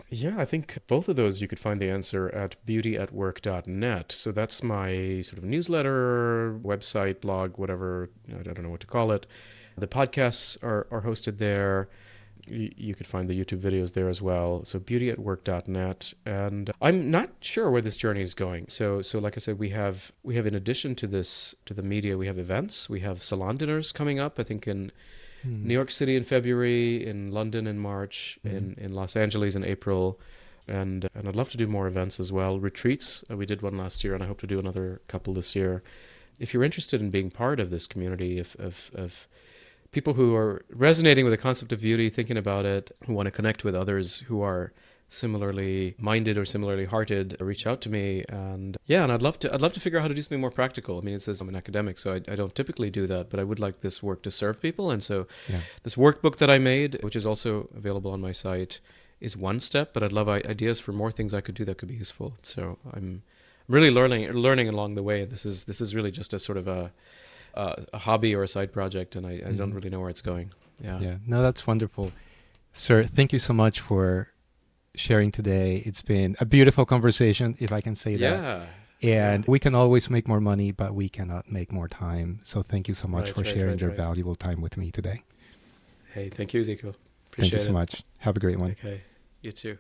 Yeah, I think both of those you could find the answer at beautyatwork.net. So that's my sort of newsletter, website, blog, whatever, I don't know what to call it. The podcasts are hosted there. You could find the YouTube videos there as well. So beautyatwork.net. And I'm not sure where this journey is going. So like I said, we have in addition to the media, we have events. We have salon dinners coming up, I think in New York City in February, in London in March, in Los Angeles in April. and I'd love to do more events as well. Retreats, we did one last year, and I hope to do another couple this year. If you're interested in being part of this community of people who are resonating with the concept of beauty, thinking about it, who want to connect with others who are similarly minded or similarly hearted, reach out to me. And yeah, and I'd love to figure out how to do something more practical. I mean, it says I'm an academic, so I don't typically do that, but I would like this work to serve people. And so this workbook that I made, which is also available on my site, is one step, but I'd love ideas for more things I could do that could be useful. So I'm really learning along the way. This is really just a sort of a hobby or a side project, and I don't really know where it's going. Yeah. No, that's wonderful. Sir, thank you so much for sharing today. It's been a beautiful conversation, if I can say that. And we can always make more money, but we cannot make more time. So thank you so much for sharing your valuable time with me today. Hey, thank you, Ezekiel. Thank you so much. Have a great one. Okay, you too.